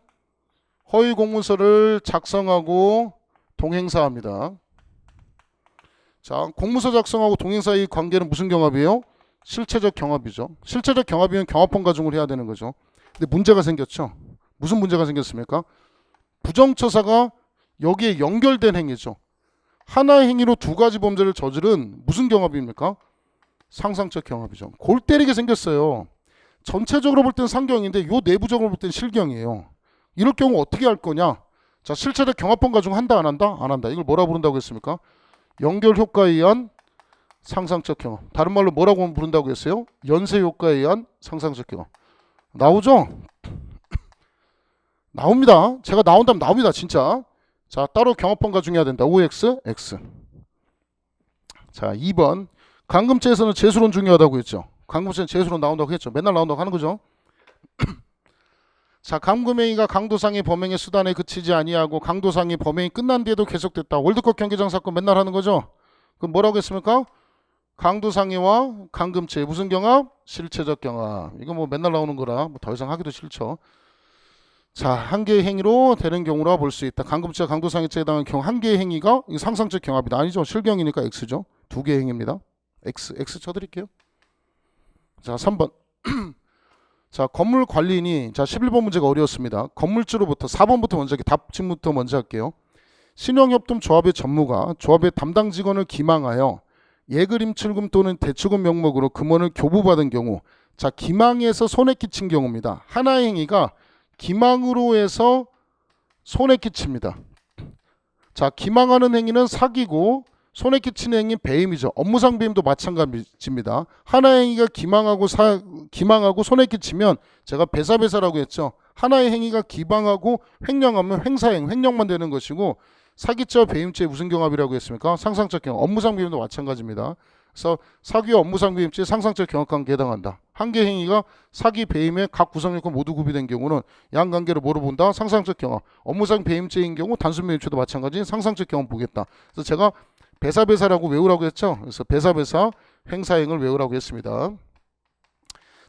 허위 공문서를 작성하고 동행사합니다. 자, 공문서 작성하고 동행사의 관계는 무슨 경합이에요? 실체적 경합이죠. 실체적 경합이면 경합헌 가중을 해야 되는 거죠. 근데 문제가 생겼죠. 무슨 문제가 생겼습니까? 부정처사가 여기에 연결된 행위죠. 하나의 행위로 두 가지 범죄를 저지른 무슨 경합입니까? 상상적 경합이죠. 골 때리게 생겼어요. 전체적으로 볼 땐 상경인데 요 내부적으로 볼 땐 실경이에요. 이럴 경우 어떻게 할 거냐? 자, 실체적 경합헌 가중 한다 안 한다? 안 한다. 이걸 뭐라 부른다고 했습니까? 연결 효과에 의한 상상적 경험. 다른 말로 뭐라고 부른다고 했어요? 연쇄 효과에 의한 상상적 경험. 나오죠? 나옵니다. 제가 나온다면 나옵니다. 진짜. 자, 따로 경합헌 가중해야 된다. OX, X. 자, 2번. 강금죄에서는 재수론 중요하다고 했죠. 강금죄는 재수론 나온다고 했죠. 맨날 나온다고 하는 거죠. 자, 강금행위가 강도상의 범행의 수단에 그치지 아니하고 강도상의 범행이 끝난 뒤에도 계속됐다. 월드컵 경기장 사건 맨날 하는 거죠. 그럼 뭐라고 했습니까? 강도상해와 강금죄 무슨 경합? 실체적 경합. 이거 뭐 맨날 나오는 거라 뭐 더 이상 하기도 싫죠. 자, 한 개의 행위로 되는 경우라 볼 수 있다. 강금죄와 강도상해죄에 해당하는 경우 한 개의 행위가 상상적 경합이다. 아니죠. 실경이니까 X죠. 두 개의 행위입니다. X 쳐드릴게요. 자, 3번. 자, 건물 관리인이 자 11번 문제가 어려웠습니다. 건물주로부터 4번부터 먼저 할게요. 답집부터 먼저 할게요. 신용협동 조합의 전무가 조합의 담당 직원을 기망하여 예그림 출금 또는 대출금 명목으로 금원을 교부받은 경우, 자, 기망에서 손해 끼친 경우입니다. 하나의 행위가 기망으로 해서 손해 끼칩니다. 자, 기망하는 행위는 사기고 손해 끼치는 행위 배임이죠. 업무상 배임도 마찬가지입니다. 하나의 행위가 기망하고 손해 끼치면 제가 배사배사라고 했죠. 하나의 행위가 기망하고 횡령하면 횡령만 되는 것이고 사기죄와 배임죄 무슨 경합이라고 했습니까? 상상적 경합. 업무상 배임도 마찬가지입니다. 그래서 사기와 업무상 배임죄 상상적 경합관계에 해당한다. 한 개 행위가 사기, 배임의 각 구성요건 모두 구비된 경우는 양관계를 뭐로 본다? 상상적 경합. 업무상 배임죄인 경우 단순 배임죄도 마찬가지 상상적 경합 보겠다. 그래서 제가 배사배사라고 외우라고 했죠. 그래서 배사배사 행사행을 외우라고 했습니다.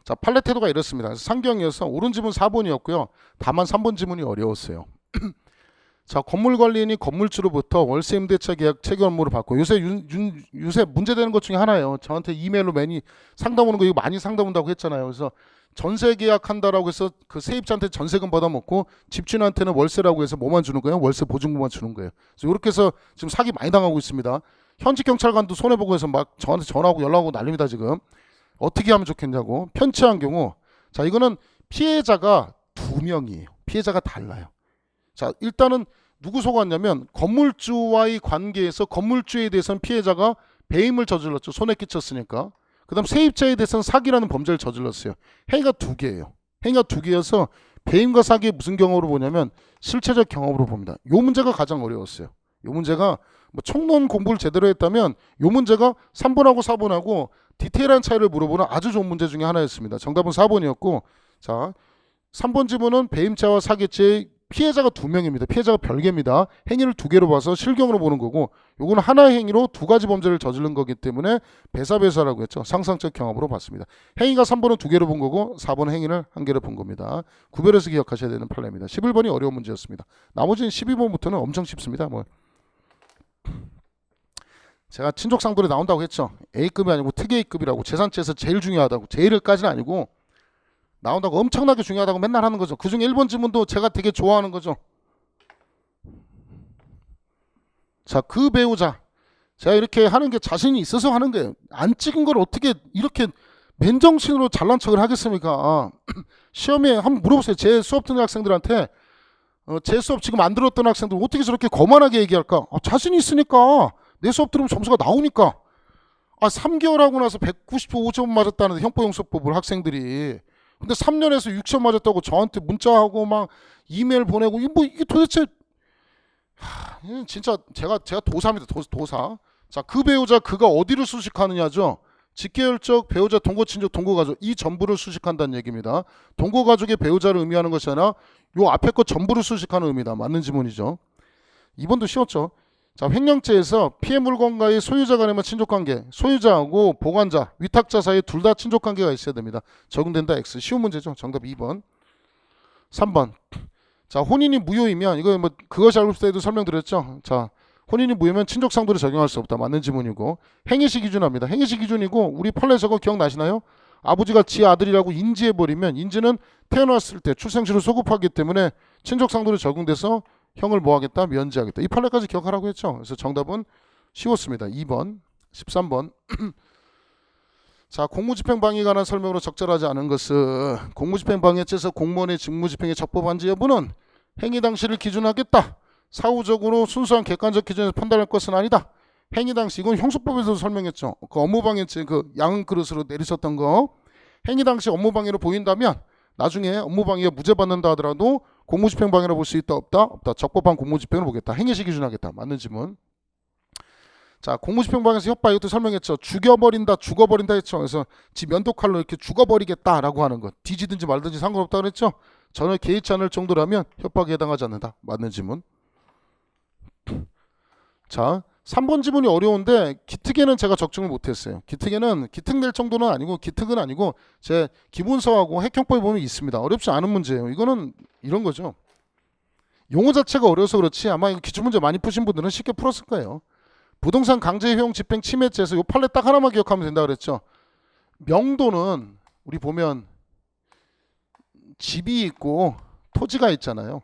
자, 판례 태도가 이렇습니다. 그래서 상경이어서 옳은 지문 4번이었고요. 다만 3번 지문이 어려웠어요. 자, 건물관리인이 건물주로부터 월세 임대차 계약 체결 업무를 받고 요새 문제되는 것 중에 하나예요. 저한테 이메일로 많이 상담 오는 거 이거 많이 상담 온다고 했잖아요. 그래서 전세 계약한다라고 해서 그 세입자한테 전세금 받아먹고 집주인한테는 월세라고 해서 뭐만 주는 거예요? 월세 보증금만 주는 거예요. 그래서 이렇게 해서 지금 사기 많이 당하고 있습니다. 현직 경찰관도 손해보고 해서 막 저한테 전화하고 연락하고 난립니다. 지금 어떻게 하면 좋겠냐고. 편취한 경우, 자, 이거는 피해자가 2명이에요. 피해자가 달라요. 자, 일단은 누구 속았냐면 건물주와의 관계에서 건물주에 대해서는 피해자가 배임을 저질렀죠. 손해 끼쳤으니까. 그 다음 세입자에 대해서는 사기라는 범죄를 저질렀어요. 행위가 2개예요. 행위가 2개여서 배임과 사기의 무슨 경험으로 보냐면 실체적 경험으로 봅니다. 요 문제가 가장 어려웠어요. 요 문제가 뭐 총론 공부를 제대로 했다면 요 문제가 3번하고 4번하고 디테일한 차이를 물어보는 아주 좋은 문제 중에 하나였습니다. 정답은 4번이었고, 자, 3번 지문은 배임죄와 사기죄의 피해자가 2명입니다. 피해자가 별개입니다. 행위를 2개로 봐서 실경으로 보는 거고, 요거는 하나의 행위로 2가지 범죄를 저지른 거기 때문에 배사배사라고 했죠. 상상적 경험으로 봤습니다. 행위가 3번은 2개로 본 거고 4번은 행위를 1개로 본 겁니다. 구별해서 기억하셔야 되는 판례입니다. 11번이 어려운 문제였습니다. 나머지는 12번부터는 엄청 쉽습니다. 제가 친족상도에 나온다고 했죠. A급이 아니고 특A급이라고, 재산죄에서 제일 중요하다고, 제일까지는 아니고 나온다고, 엄청나게 중요하다고 맨날 하는 거죠. 그중에 1번 지문도 제가 되게 좋아하는 거죠. 자, 그 배우자, 제가 이렇게 하는 게 자신이 있어서 하는 거예요. 안 찍은 걸 어떻게 이렇게 맨정신으로 잘난 척을 하겠습니까? 시험에 한번 물어보세요. 제 수업 듣는 학생들한테, 제 수업 지금 안 들었던 학생들 어떻게 저렇게 거만하게 얘기할까? 자신이 있으니까, 내 수업 들으면 점수가 나오니까. 3개월 하고 나서 195점 맞았다는데, 형법용서법을 학생들이. 근데 3년에서 6점 맞았다고 저한테 문자하고 막 이메일 보내고, 이게 도대체, 진짜 제가 도사입니다. 도사. 자, 그 배우자, 그가 어디를 수식하느냐죠. 직계혈적, 배우자, 동거친족, 동거가족, 이 전부를 수식한다는 얘기입니다. 동거가족의 배우자를 의미하는 것이 아니라 요 앞에 것 전부를 수식하는 의미다. 맞는 지문이죠. 2번도 쉬웠죠. 자, 횡령죄에서 피해 물건과의 소유자 간에만 친족관계, 소유자하고 보관자, 위탁자 사이에 둘 다 친족관계가 있어야 됩니다. 적용된다 X. 쉬운 문제죠. 정답 2번. 3번. 자, 혼인이 무효이면, 이거 그것이 알고 싶을 때도 설명드렸죠. 자, 혼인이 무효면 친족상도를 적용할 수 없다. 맞는 지문이고, 행위시 기준합니다. 행위시 기준이고, 우리 판례 저거 기억나시나요? 아버지가 지 아들이라고 인지해버리면, 인지는 태어났을 때 출생시로 소급하기 때문에 친족상도를 적용돼서 형을 뭐 하겠다? 면제하겠다. 이 판례까지 기억하라고 했죠. 그래서 정답은 쉬웠습니다. 2번. 13번. 자, 공무집행방해에 관한 설명으로 적절하지 않은 것은, 공무집행방해죄에서 공무원의 직무집행에 적법한지 여부는 행위 당시를 기준하겠다. 사후적으로 순수한 객관적 기준에서 판단할 것은 아니다. 행위 당시, 이건 형소법에서도 설명했죠. 그 업무방해죄, 그 양은 그릇으로 내리셨던 거, 행위 당시 업무방해로 보인다면 나중에 업무방해가 무죄받는다 하더라도 공무집행방해로 볼 수 있다 없다? 없다. 적법한 공무집행으로 보겠다. 행위시 기준하겠다. 맞는 지문. 자, 공무집행방해에서 협박, 이것도 설명했죠. 죽여버린다, 죽어버린다 했죠. 그래서 지 면도칼로 이렇게 죽어버리겠다라고 하는 것, 뒤지든지 말든지 상관없다 그랬죠. 전혀 개의치 않을 정도라면 협박에 해당하지 않는다. 맞는 지문. 자, 3번 지문이 어려운데 기특에는 제가 적중을 못했어요. 기특에는 기특 낼 정도는 아니고, 기특은 아니고 제 기본서하고 핵형법에 보면 있습니다. 어렵지 않은 문제예요. 이거는 이런 거죠. 용어 자체가 어려워서 그렇지 아마 이거 기출문제 많이 푸신 분들은 쉽게 풀었을 거예요. 부동산 강제효용 집행 침해죄에서 요 판례 딱 하나만 기억하면 된다 그랬죠. 명도는 우리 보면 집이 있고 토지가 있잖아요.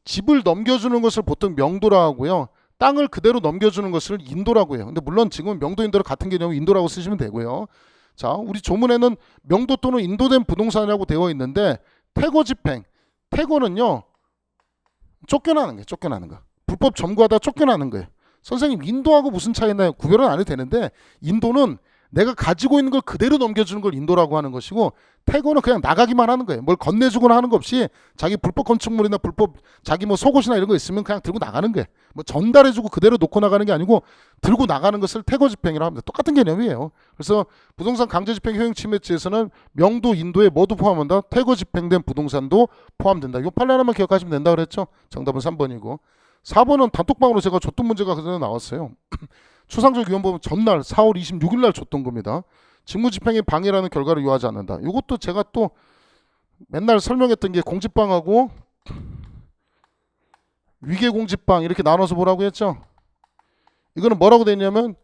집을 넘겨주는 것을 보통 명도라 하고요. 땅을 그대로 넘겨주는 것을 인도라고 해요. 근데 물론 지금은 명도 인도를 같은 개념 인도라고 쓰시면 되고요. 자, 우리 조문에는 명도 또는 인도된 부동산이라고 되어 있는데, 퇴거 집행, 퇴거는요 쫓겨나는 거예요. 쫓겨나는 거. 불법 점거하다 쫓겨나는 거예요. 선생님, 인도하고 무슨 차이 나요? 구별은 안 해도 되는데, 인도는 내가 가지고 있는 걸 그대로 넘겨주는 걸 인도라고 하는 것이고, 퇴거는 그냥 나가기만 하는 거예요. 뭘 건네주거나 하는 거 없이 자기 불법 건축물이나 불법 자기 속옷이나 이런 거 있으면 그냥 들고 나가는 거예요. 전달해주고 그대로 놓고 나가는 게 아니고 들고 나가는 것을 퇴거 집행이라고 합니다. 똑같은 개념이에요. 그래서 부동산 강제집행 효용침해죄에서는 명도, 인도에 모두 포함한다. 퇴거 집행된 부동산도 포함된다. 이 판례 하나만 기억하시면 된다 그랬죠. 정답은 3번이고, 4번은 단톡방으로 제가 줬던 문제가 그전에 나왔어요. 추상적 위헌법은 전날 4월 26일 날 줬던 겁니다. 직무집행의 방해라는 결과를 요하지 않는다. 이것도 제가 또 맨날 설명했던 게 공집방하고 위계공집방 이렇게 나눠서 보라고 했죠. 이거는 뭐라고 돼 있냐면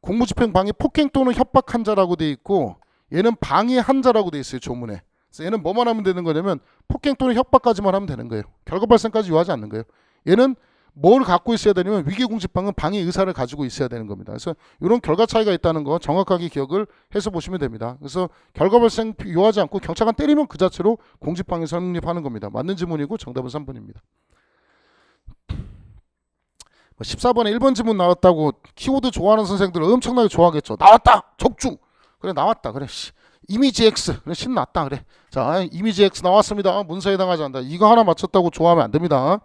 공무집행 방해 폭행 또는 협박한 자라고 돼 있고, 얘는 방해한 자라고 돼 있어요. 조문에. 그래서 얘는 뭐만 하면 되는 거냐면 폭행 또는 협박까지만 하면 되는 거예요. 결과 발생까지 요하지 않는 거예요. 얘는 뭘 갖고 있어야 되냐면 위계공집방은 방해 의사를 가지고 있어야 되는 겁니다. 그래서 이런 결과 차이가 있다는 거 정확하게 기억을 해서 보시면 됩니다. 그래서 결과 발생 요하지 않고 경찰관 때리면 그 자체로 공집방이 성립하는 겁니다. 맞는 지문이고 정답은 3번입니다. 14번에 1번 지문 나왔다고 키워드 좋아하는 선생들은 엄청나게 좋아하겠죠. 나왔다! 적중! 그래, 나왔다. 그래, 이미지 X. 그래, 신났다. 그래. 자, 이미지 X 나왔습니다. 문서에 해당하지 않는다. 이거 하나 맞췄다고 좋아하면 안 됩니다.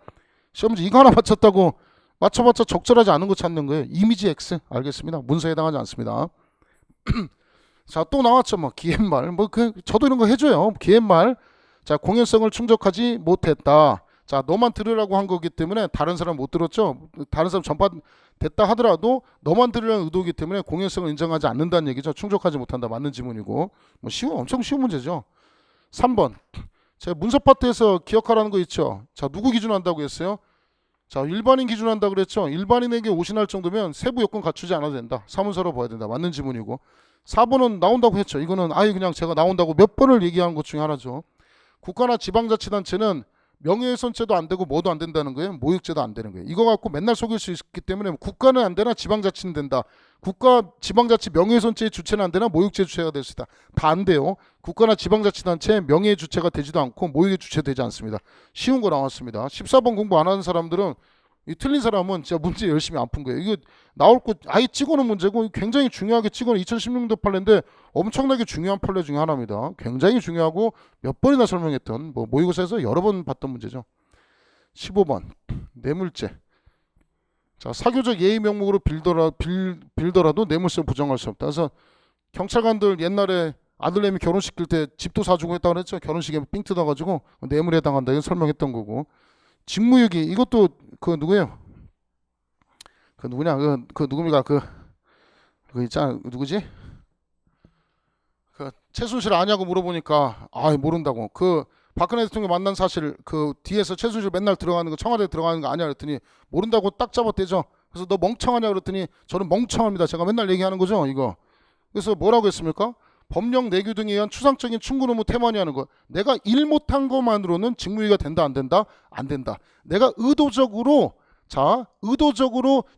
시험지 이거 하나 맞췄다고 맞춰봤자 적절하지 않은 거 찾는 거예요. 이미지 X. 알겠습니다. 문서에 해당하지 않습니다. 자, 또 나왔죠. 기획말. 저도 이런 거 해줘요. 기획말. 자, 공연성을 충족하지 못했다. 자, 너만 들으라고 한 거기 때문에 다른 사람 못 들었죠. 다른 사람 전파됐다 하더라도 너만 들으라는 의도이기 때문에 공연성을 인정하지 않는다는 얘기죠. 충족하지 못한다. 맞는 지문이고. 뭐 엄청 쉬운 문제죠. 3번. 제가 문서 파트에서 기억하라는 거 있죠. 자, 누구 기준 한다고 했어요? 자, 일반인 기준 한다고 그랬죠. 일반인에게 오신할 정도면 세부 요건 갖추지 않아도 된다. 사문서로 봐야 된다. 맞는 지문이고. 4번은 나온다고 했죠. 이거는 아예 그냥 제가 나온다고 몇 번을 얘기한 것 중에 하나죠. 국가나 지방자치단체는 명예훼손죄도 안 되고 뭐도 안 된다는 거예요. 모욕죄도 안 되는 거예요. 이거 갖고 맨날 속일 수 있기 때문에 국가는 안 되나 지방자치는 된다. 국가 지방자치 명예훼손죄의 주체는 안 되나 모욕죄 주체가 될 수 있다. 다 안 돼요. 국가나 지방자치단체 명예의 주체가 되지도 않고 모욕의 주체 되지 않습니다. 쉬운 거 나왔습니다. 14번 공부 안 하는 사람들은 이 틀린 사람은 진짜 문제 열심히 안 푼 거예요. 이거 나올 거 아예 찍어놓은 문제고 굉장히 중요하게 찍어놓은 2016년도 판례인데 엄청나게 중요한 판례 중에 하나입니다. 굉장히 중요하고 몇 번이나 설명했던 뭐 모의고사에서 여러 번 봤던 문제죠. 15번 뇌물죄. 자, 사교적 예의 명목으로 빌더라도 뇌물세 부정할 수 없다. 그래서 경찰관들 옛날에 아들내미 결혼시킬 때 집도 사주고 했다고 그랬죠. 결혼식에 삥 뜯어가지고 뇌물에 해당한다. 이건 설명했던 거고. 직무유기 이것도 그 누구예요? 그 누구냐? 그 누굽니까? 그 있잖아. 누구지? 그 최순실 아냐고 물어보니까 모른다고. 그 박근혜 대통령 만난 사실 그 뒤에서 최순실 맨날 들어가는 거 청와대 들어가는 거 아냐 그랬더니 모른다고 딱 잡아대죠. 그래서 너 멍청하냐 그랬더니 저는 멍청합니다. 제가 맨날 얘기하는 거죠. 이거. 그래서 뭐라고 했습니까? 법령 내규 등에 의한 추상적인 충분 의무 태만이하는 것. 내가 일 못한 것만으로는 직무유기가 된다 안 된다? 안 된다. 내가 의도적으로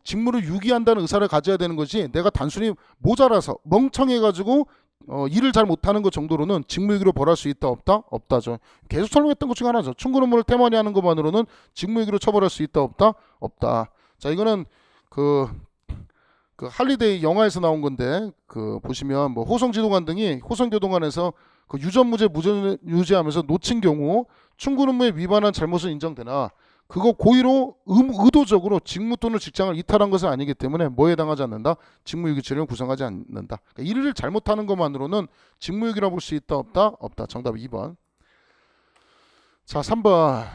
직무를 유기한다는 의사를 가져야 되는 거지 내가 단순히 모자라서 멍청해가지고 일을 잘 못하는 것 정도로는 직무유기로 벌할 수 있다 없다? 없다죠. 계속 설명했던 것 중에 하나죠. 충분 의무를 태만히 하는 것만으로는 직무유기로 처벌할 수 있다 없다? 없다. 자, 이거는 그 할리데이 영화에서 나온 건데 그 보시면 뭐 호성지도관 등이 호성교도관에서 그 유전무죄 무죄하면서 놓친 경우 충분 의무에 위반한 잘못은 인정되나 그거 고의로 의도적으로 직무 또는 직장을 이탈한 것은 아니기 때문에 뭐에 해당하지 않는다? 직무유기죄를 구성하지 않는다. 그러니까 일을 잘못하는 것만으로는 직무유기라고 볼 수 있다 없다? 없다. 정답 2번. 자, 3번.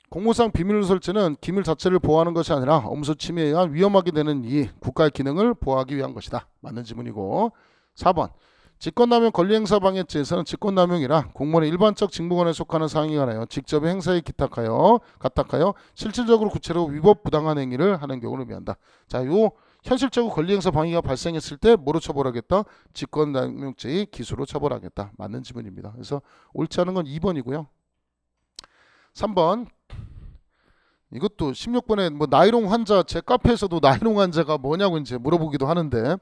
공무상 비밀누설죄는 기밀 자체를 보호하는 것이 아니라 업무소 침해에 의한 위험하게 되는 이 국가의 기능을 보호하기 위한 것이다. 맞는 지문이고. 4번. 직권남용 권리행사방해죄에서는 직권남용이라 공무원의 일반적 직무권에 속하는 사항에 관하여 직접의 행사에 가탁하여 실질적으로 구체로 위법 부당한 행위를 하는 경우를 의미한다. 자, 요 현실적으로 권리행사 방해가 발생했을 때 뭐로 처벌하겠다? 직권남용죄의 기수로 처벌하겠다. 맞는 지문입니다. 그래서 옳지 않은 건 2번이고요. 3번. 이것도 16번에 뭐 나이롱 환자 제 카페에서도 나이롱 환자가 뭐냐고 이제 물어보기도 하는데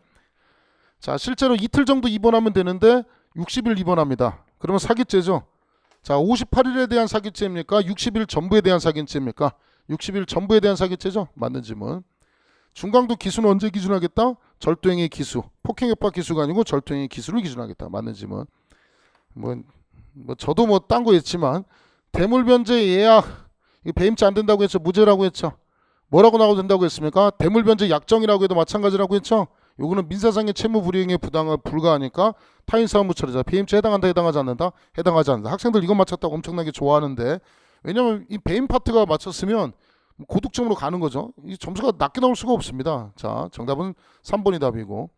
자, 실제로 이틀 정도 입원하면 되는데 60일 입원합니다. 그러면 사기죄죠. 자, 58일에 대한 사기죄입니까? 60일 전부에 대한 사기죄입니까? 60일 전부에 대한 사기죄죠. 맞는 질문. 중강도 기수는 언제 기준하겠다? 절도행위 기수. 폭행협박 기수가 아니고 절도행위 기수를 기준하겠다. 맞는 질문. 뭐 저도 뭐 딴 거 했지만 대물변제 예약 배임죄 안 된다고 했죠. 무죄라고 했죠. 뭐라고 나와도 된다고 했습니까? 대물변제 약정이라고 해도 마찬가지라고 했죠. 요거는 민사상의 채무불이행에 불과하니까 타인사무처리자 배임죄 해당한다 해당하지 않는다? 해당하지 않는다. 학생들 이거 맞췄다고 엄청나게 좋아하는데 왜냐면 이 배임 파트가 맞췄으면 고득점으로 가는 거죠. 이 점수가 낮게 나올 수가 없습니다. 자, 정답은 3번이 답이고.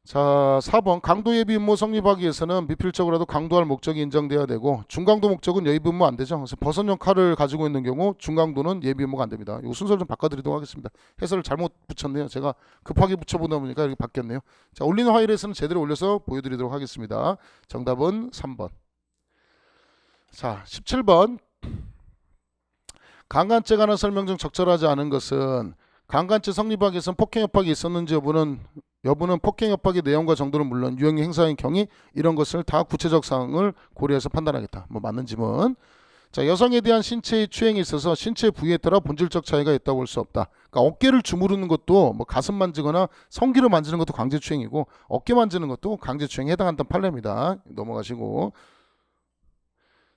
자, 4번 강도 예비 음모 성립하기 위해서는 미필적으로라도 강도할 목적이 인정돼야 되고 중강도 목적은 예비 음모 안 되죠. 그래서 버선형 칼을 가지고 있는 경우 중강도는 예비 음모가 안 됩니다. 이 순서를 좀 바꿔드리도록 하겠습니다. 해설을 잘못 붙였네요. 제가 급하게 붙여보다 보니까 이렇게 바뀌었네요. 자, 올리는 화일에서는 제대로 올려서 보여드리도록 하겠습니다. 정답은 3번. 자, 17번 강간죄 관한 설명 중 적절하지 않은 것은 강간죄 성립하기 위해서는 폭행협박이 있었는지 여부는 폭행협박의 내용과 정도는 물론 유형의 행사인 경위 이런 것을 다 구체적 사항을 고려해서 판단하겠다. 뭐 맞는 지문. 자, 여성에 대한 신체의 추행에 있어서 신체 부위에 따라 본질적 차이가 있다고 볼 수 없다. 그러니까 어깨를 주무르는 것도 뭐 가슴 만지거나 성기를 만지는 것도 강제추행이고 어깨 만지는 것도 강제추행에 해당한다는 판례입니다. 넘어가시고.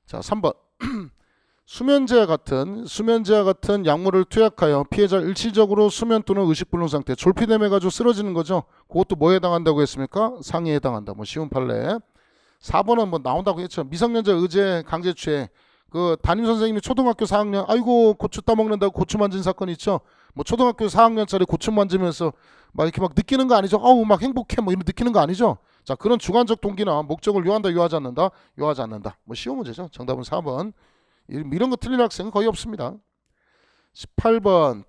자, 3번. 수면제와 같은 약물을 투약하여 피해자를 일시적으로 수면 또는 의식불능 상태 졸피뎀 해가지고 쓰러지는 거죠. 그것도 뭐에 해당한다고 했습니까? 상해에 해당한다. 뭐 쉬운 판례. 4번은 뭐 나온다고 했죠. 미성년자 의제 강제추행. 그 담임 선생님이 초등학교 4학년 아이고 고추 따먹는다고 고추 만진 사건 있죠. 뭐 초등학교 4학년짜리 고추 만지면서 막 이렇게 막 느끼는 거 아니죠. 어우 막 행복해 뭐 이런 느끼는 거 아니죠. 자, 그런 주관적 동기나 목적을 요한다 요하지 않는다 요하지 않는다. 뭐 쉬운 문제죠. 정답은 4번. 이런 거 틀린 학생은 거의 없습니다. 18번.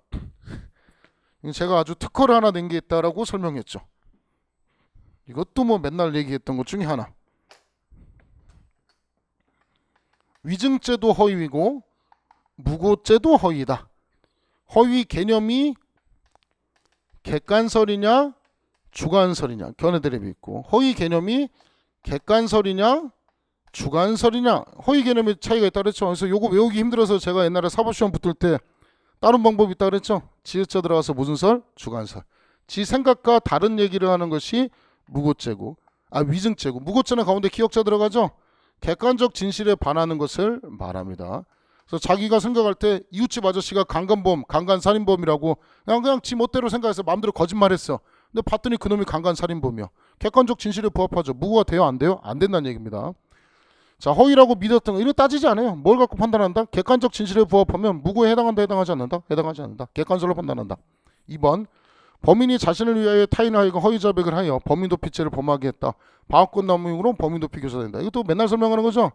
제가 아주 특허를 하나 낸 게 있다라고 설명했죠. 이것도 뭐 맨날 얘기했던 것 중에 하나. 위증죄도 허위이고 무고죄도 허위다. 허위 개념이 객관설이냐 주관설이냐 견해드립이 있고, 허위 개념이 객관설이냐 주관설이냐 허위 개념의 차이가 있다 그랬죠. 그래서 요거 외우기 힘들어서 제가 옛날에 사법시험 붙을 때 다른 방법이 있다 그랬죠. 지읒자 들어가서 무슨 설? 주관설. 지 생각과 다른 얘기를 하는 것이 무고죄고, 위증죄고, 무고죄는 가운데 기억자 들어가죠. 객관적 진실에 반하는 것을 말합니다. 그래서 자기가 생각할 때 이웃집 아저씨가 강간범, 강간살인범이라고 그냥 지 멋대로 생각해서 마음대로 거짓말했어. 근데 봤더니 그놈이 강간살인범이야. 객관적 진실에 부합하죠. 무고가 돼요? 안 돼요? 안 된다는 얘기입니다. 자, 허위라고 믿었던 거 이거 따지지 않아요. 뭘 갖고 판단한다? 객관적 진실에 부합하면 무고에 해당한다 해당하지 않는다? 해당하지 않는다. 객관설로 판단한다. 2번. 범인이 자신을 위하여 타인을 하여금 허위 자백을 하여 범인 도피죄를 범하게 했다. 방어권 남용으로 범인 도피 교사된다. 이것도 맨날 설명하는 거죠.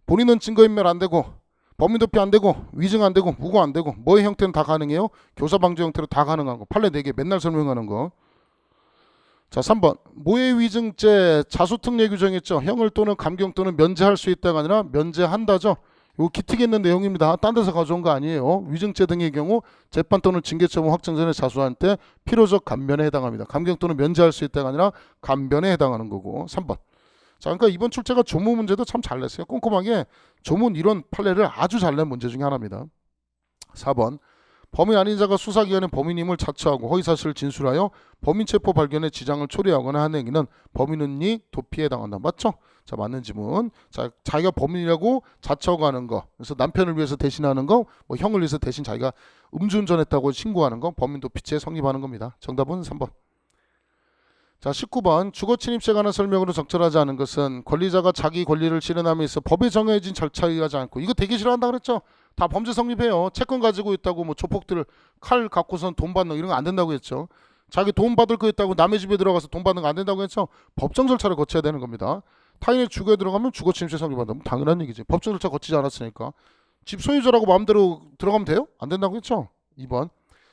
본인은 증거인멸 안 되고 범인 도피 안 되고 위증 안 되고 무고 안 되고 뭐의 형태는 다 가능해요. 교사 방지 형태로 다 가능한 거. 판례 4개 맨날 설명하는 거. 자, 3번. 모해 위증죄 자수특례 규정했죠. 형을 또는 감경 또는 면제할 수 있다가 아니라 면제한다죠. 요 기특에 있는 내용입니다. 딴 데서 가져온 거 아니에요. 위증죄 등의 경우 재판 또는 징계처분 확정 전에 자수할 때 필요적 감변에 해당합니다. 감경 또는 면제할 수 있다가 아니라 감변에 해당하는 거고. 3번. 자, 그러니까 이번 출제가 조문 문제도 참 잘 냈어요. 꼼꼼하게 조문 이론 판례를 아주 잘 낸 문제 중에 하나입니다. 4번. 범인 아닌 자가 수사기관의 범인임을 자처하고 허위사실을 진술하여 범인 체포 발견에 지장을 초래하거나 하는 행위는 범인은닉 도피에 해당한다. 맞죠? 자, 맞는 지문. 자, 자기가 범인이라고 자처하고 하는 거. 그래서 남편을 위해서 대신하는 거, 뭐 형을 위해서 대신 자기가 음주운전했다고 신고하는 거, 범인 도피죄에 성립하는 겁니다. 정답은 3번. 자, 19번. 주거침입죄에 관한 설명으로 적절하지 않은 것은 권리자가 자기 권리를 실현함에 있어 법에 정해진 절차에 의하지 않고, 이거 되게 싫어한다 그랬죠? 다 범죄 성립해요. 채권 가지고 있다고 뭐 조폭들 칼 갖고선 돈 받는 거 이런 거 안 된다고 했죠. 자기 돈 받을 거 있다고 남의 집에 들어가서 돈 받는 거 안 된다고 했죠. 법정 절차를 거쳐야 되는 겁니다. 타인의 주거에 들어가면 주거침입죄 성립한다. 당연한 얘기지. 법정 절차 거치지 않았으니까. 집 소유자라고 마음대로 들어가면 돼요? 안 된다고 했죠. 2번.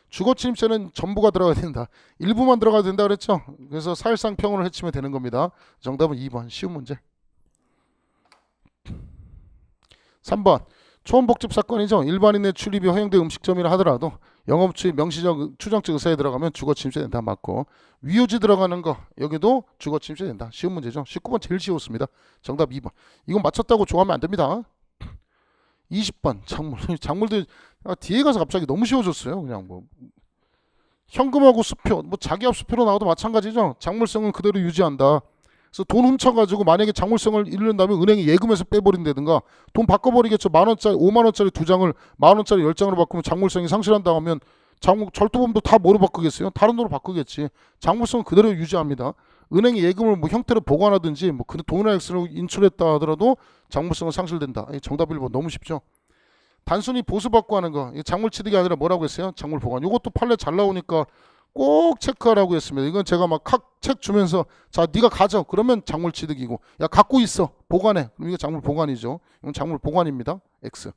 주거침입죄는 전부가 들어가야 된다. 일부만 들어가야 된다 그랬죠. 그래서 사실상 평온을 해치면 되는 겁니다. 정답은 2번. 쉬운 문제. 3번. 초원복집 사건이죠. 일반인의 출입이 허용된 음식점이라 하더라도 영업주의 명시적 추정적 의사에 들어가면 주거침입죄 된다. 맞고, 위요지 들어가는 거 여기도 주거침입죄 된다. 쉬운 문제죠. 19번 제일 쉬웠습니다. 정답 2번. 이건 맞췄다고 좋아하면 안 됩니다. 20번 작물들 뒤에 가서 갑자기 너무 쉬워졌어요. 그냥 뭐 현금하고 수표, 뭐 자기압 수표로 나와도 마찬가지죠. 작물성은 그대로 유지한다. 그래서 돈 훔쳐가지고 만약에 작물성을 잃는다면 은행이 예금에서 빼버린다든가 돈 바꿔버리겠죠. 10,000원짜리 50,000원짜리 2장을 10,000원짜리 10장으로 바꾸면 작물성이 상실한다고 하면 절도범도 다 뭐로 바꾸겠어요? 다른 돈으로 바꾸겠지. 작물성은 그대로 유지합니다. 은행이 예금을 뭐 형태로 보관하든지 뭐 그 돈이나 액수로 인출했다 하더라도 작물성은 상실된다. 정답 1번. 너무 쉽죠. 단순히 보수받고 하는 거, 작물 취득이 아니라 뭐라고 했어요? 작물 보관. 이것도 판례 잘 나오니까 꼭 체크하라고 했습니다. 이건 제가 막 책 주면서 자 네가 가져 그러면 작물 취득이고, 야 갖고 있어 보관해 그럼 이거 작물 보관이죠. 이건 작물 보관입니다. X.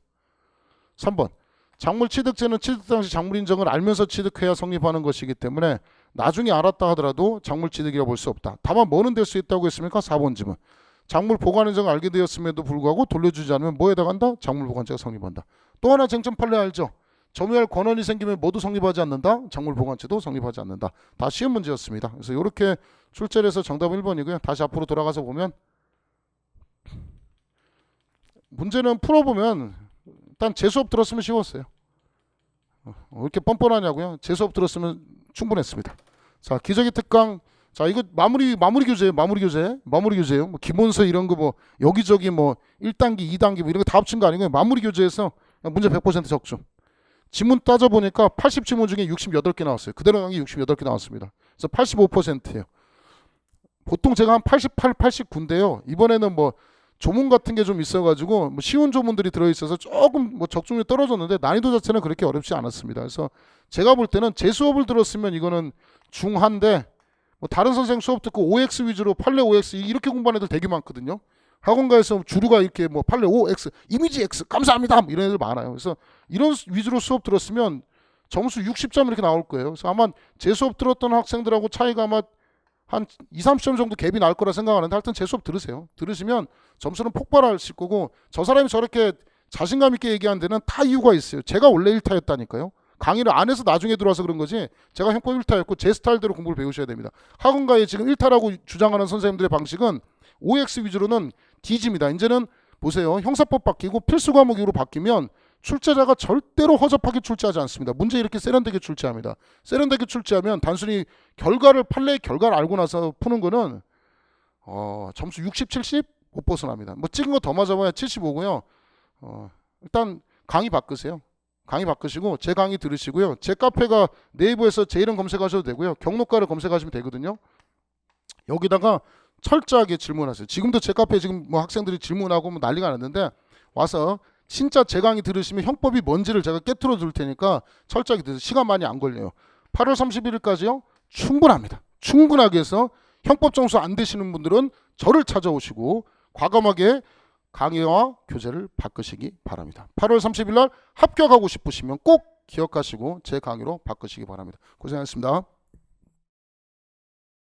3번. 작물 취득죄는 취득 당시 작물 인정을 알면서 취득해야 성립하는 것이기 때문에 나중에 알았다 하더라도 작물 취득이라고 볼 수 없다. 다만 뭐는 될 수 있다고 했습니까? 4번 지문. 작물 보관 인정을 알게 되었음에도 불구하고 돌려주지 않으면 뭐에 해당한다? 작물 보관죄가 성립한다. 또 하나 쟁점 판례 알죠? 점유할 권한이 생기면 모두 성립하지 않는다. 작물 보관죄도 성립하지 않는다. 다 쉬운 문제였습니다. 그래서 이렇게 출제를 해서 정답은 1번이고요. 다시 앞으로 돌아가서 보면 문제는 풀어보면 일단 재수업 들었으면 쉬웠어요. 왜 이렇게 뻔뻔하냐고요? 재수업 들었으면 충분했습니다. 자, 기저귀 특강. 자, 이거 마무리 교재예요. 마무리 교재예요. 뭐 기본서 이런 거 뭐 여기저기 뭐 1단계, 2단계 뭐 이런 거 다 합친 거 아니고요. 마무리 교재에서 문제 100% 적중. 지문 따져보니까 80지문 중에 68개 나왔어요. 그대로 나온 게 68개 나왔습니다. 그래서 85%예요. 보통 제가 한 88, 89인데요. 이번에는 뭐 조문 같은 게 좀 있어가지고 뭐 쉬운 조문들이 들어있어서 조금 뭐 적중률이 떨어졌는데 난이도 자체는 그렇게 어렵지 않았습니다. 그래서 제가 볼 때는 제 수업을 들었으면 이거는 중한데 뭐 다른 선생님 수업 듣고 OX 위주로 판례 OX 이렇게 공부하는 애들 되게 많거든요. 학원가에서 주류가 이렇게 뭐 판례 OX 이미지 X 감사합니다 뭐 이런 애들 많아요. 그래서 이런 위주로 수업 들었으면 점수 60점 이렇게 나올 거예요. 그래서 아마 제 수업 들었던 학생들하고 차이가 아마 한 2, 30점 정도 갭이 날 거라 생각하는데 하여튼 제 수업 들으세요. 들으시면 점수는 폭발하실 거고 저 사람이 저렇게 자신감 있게 얘기하는 데는 다 이유가 있어요. 제가 원래 1타였다니까요. 강의를 안 해서 나중에 들어와서 그런 거지 제가 형법 1타였고 제 스타일대로 공부를 배우셔야 됩니다. 학원가에 지금 1타라고 주장하는 선생님들의 방식은 OX 위주로는 D집니다. 이제는 보세요. 형사법 바뀌고 필수 과목으로 바뀌면 출제자가 절대로 허접하게 출제하지 않습니다. 문제 이렇게 세련되게 출제합니다. 세련되게 출제하면 단순히 결과를 판례의 결과를 알고 나서 푸는 거는 점수 60, 70 못 벗어납니다. 뭐 찍은 거 더 맞아봐야 75고요. 일단 강의 바꾸세요. 강의 바꾸시고 제 강의 들으시고요. 제 카페가 네이버에서 제 이름 검색하셔도 되고요. 경로가를 검색하시면 되거든요. 여기다가 철저하게 질문하세요. 지금도 제 카페에 지금 뭐 학생들이 질문하고 뭐 난리가 났는데 와서 진짜 제 강의 들으시면 형법이 뭔지를 제가 깨트려 줄 테니까 철저하게 들으세요. 시간 많이 안 걸려요. 8월 31일까지요. 충분합니다. 충분하게 해서 형법 점수 안 되시는 분들은 저를 찾아오시고 과감하게 강의와 교재를 바꾸시기 바랍니다. 8월 30일 날 합격하고 싶으시면 꼭 기억하시고 제 강의로 바꾸시기 바랍니다. 고생하셨습니다.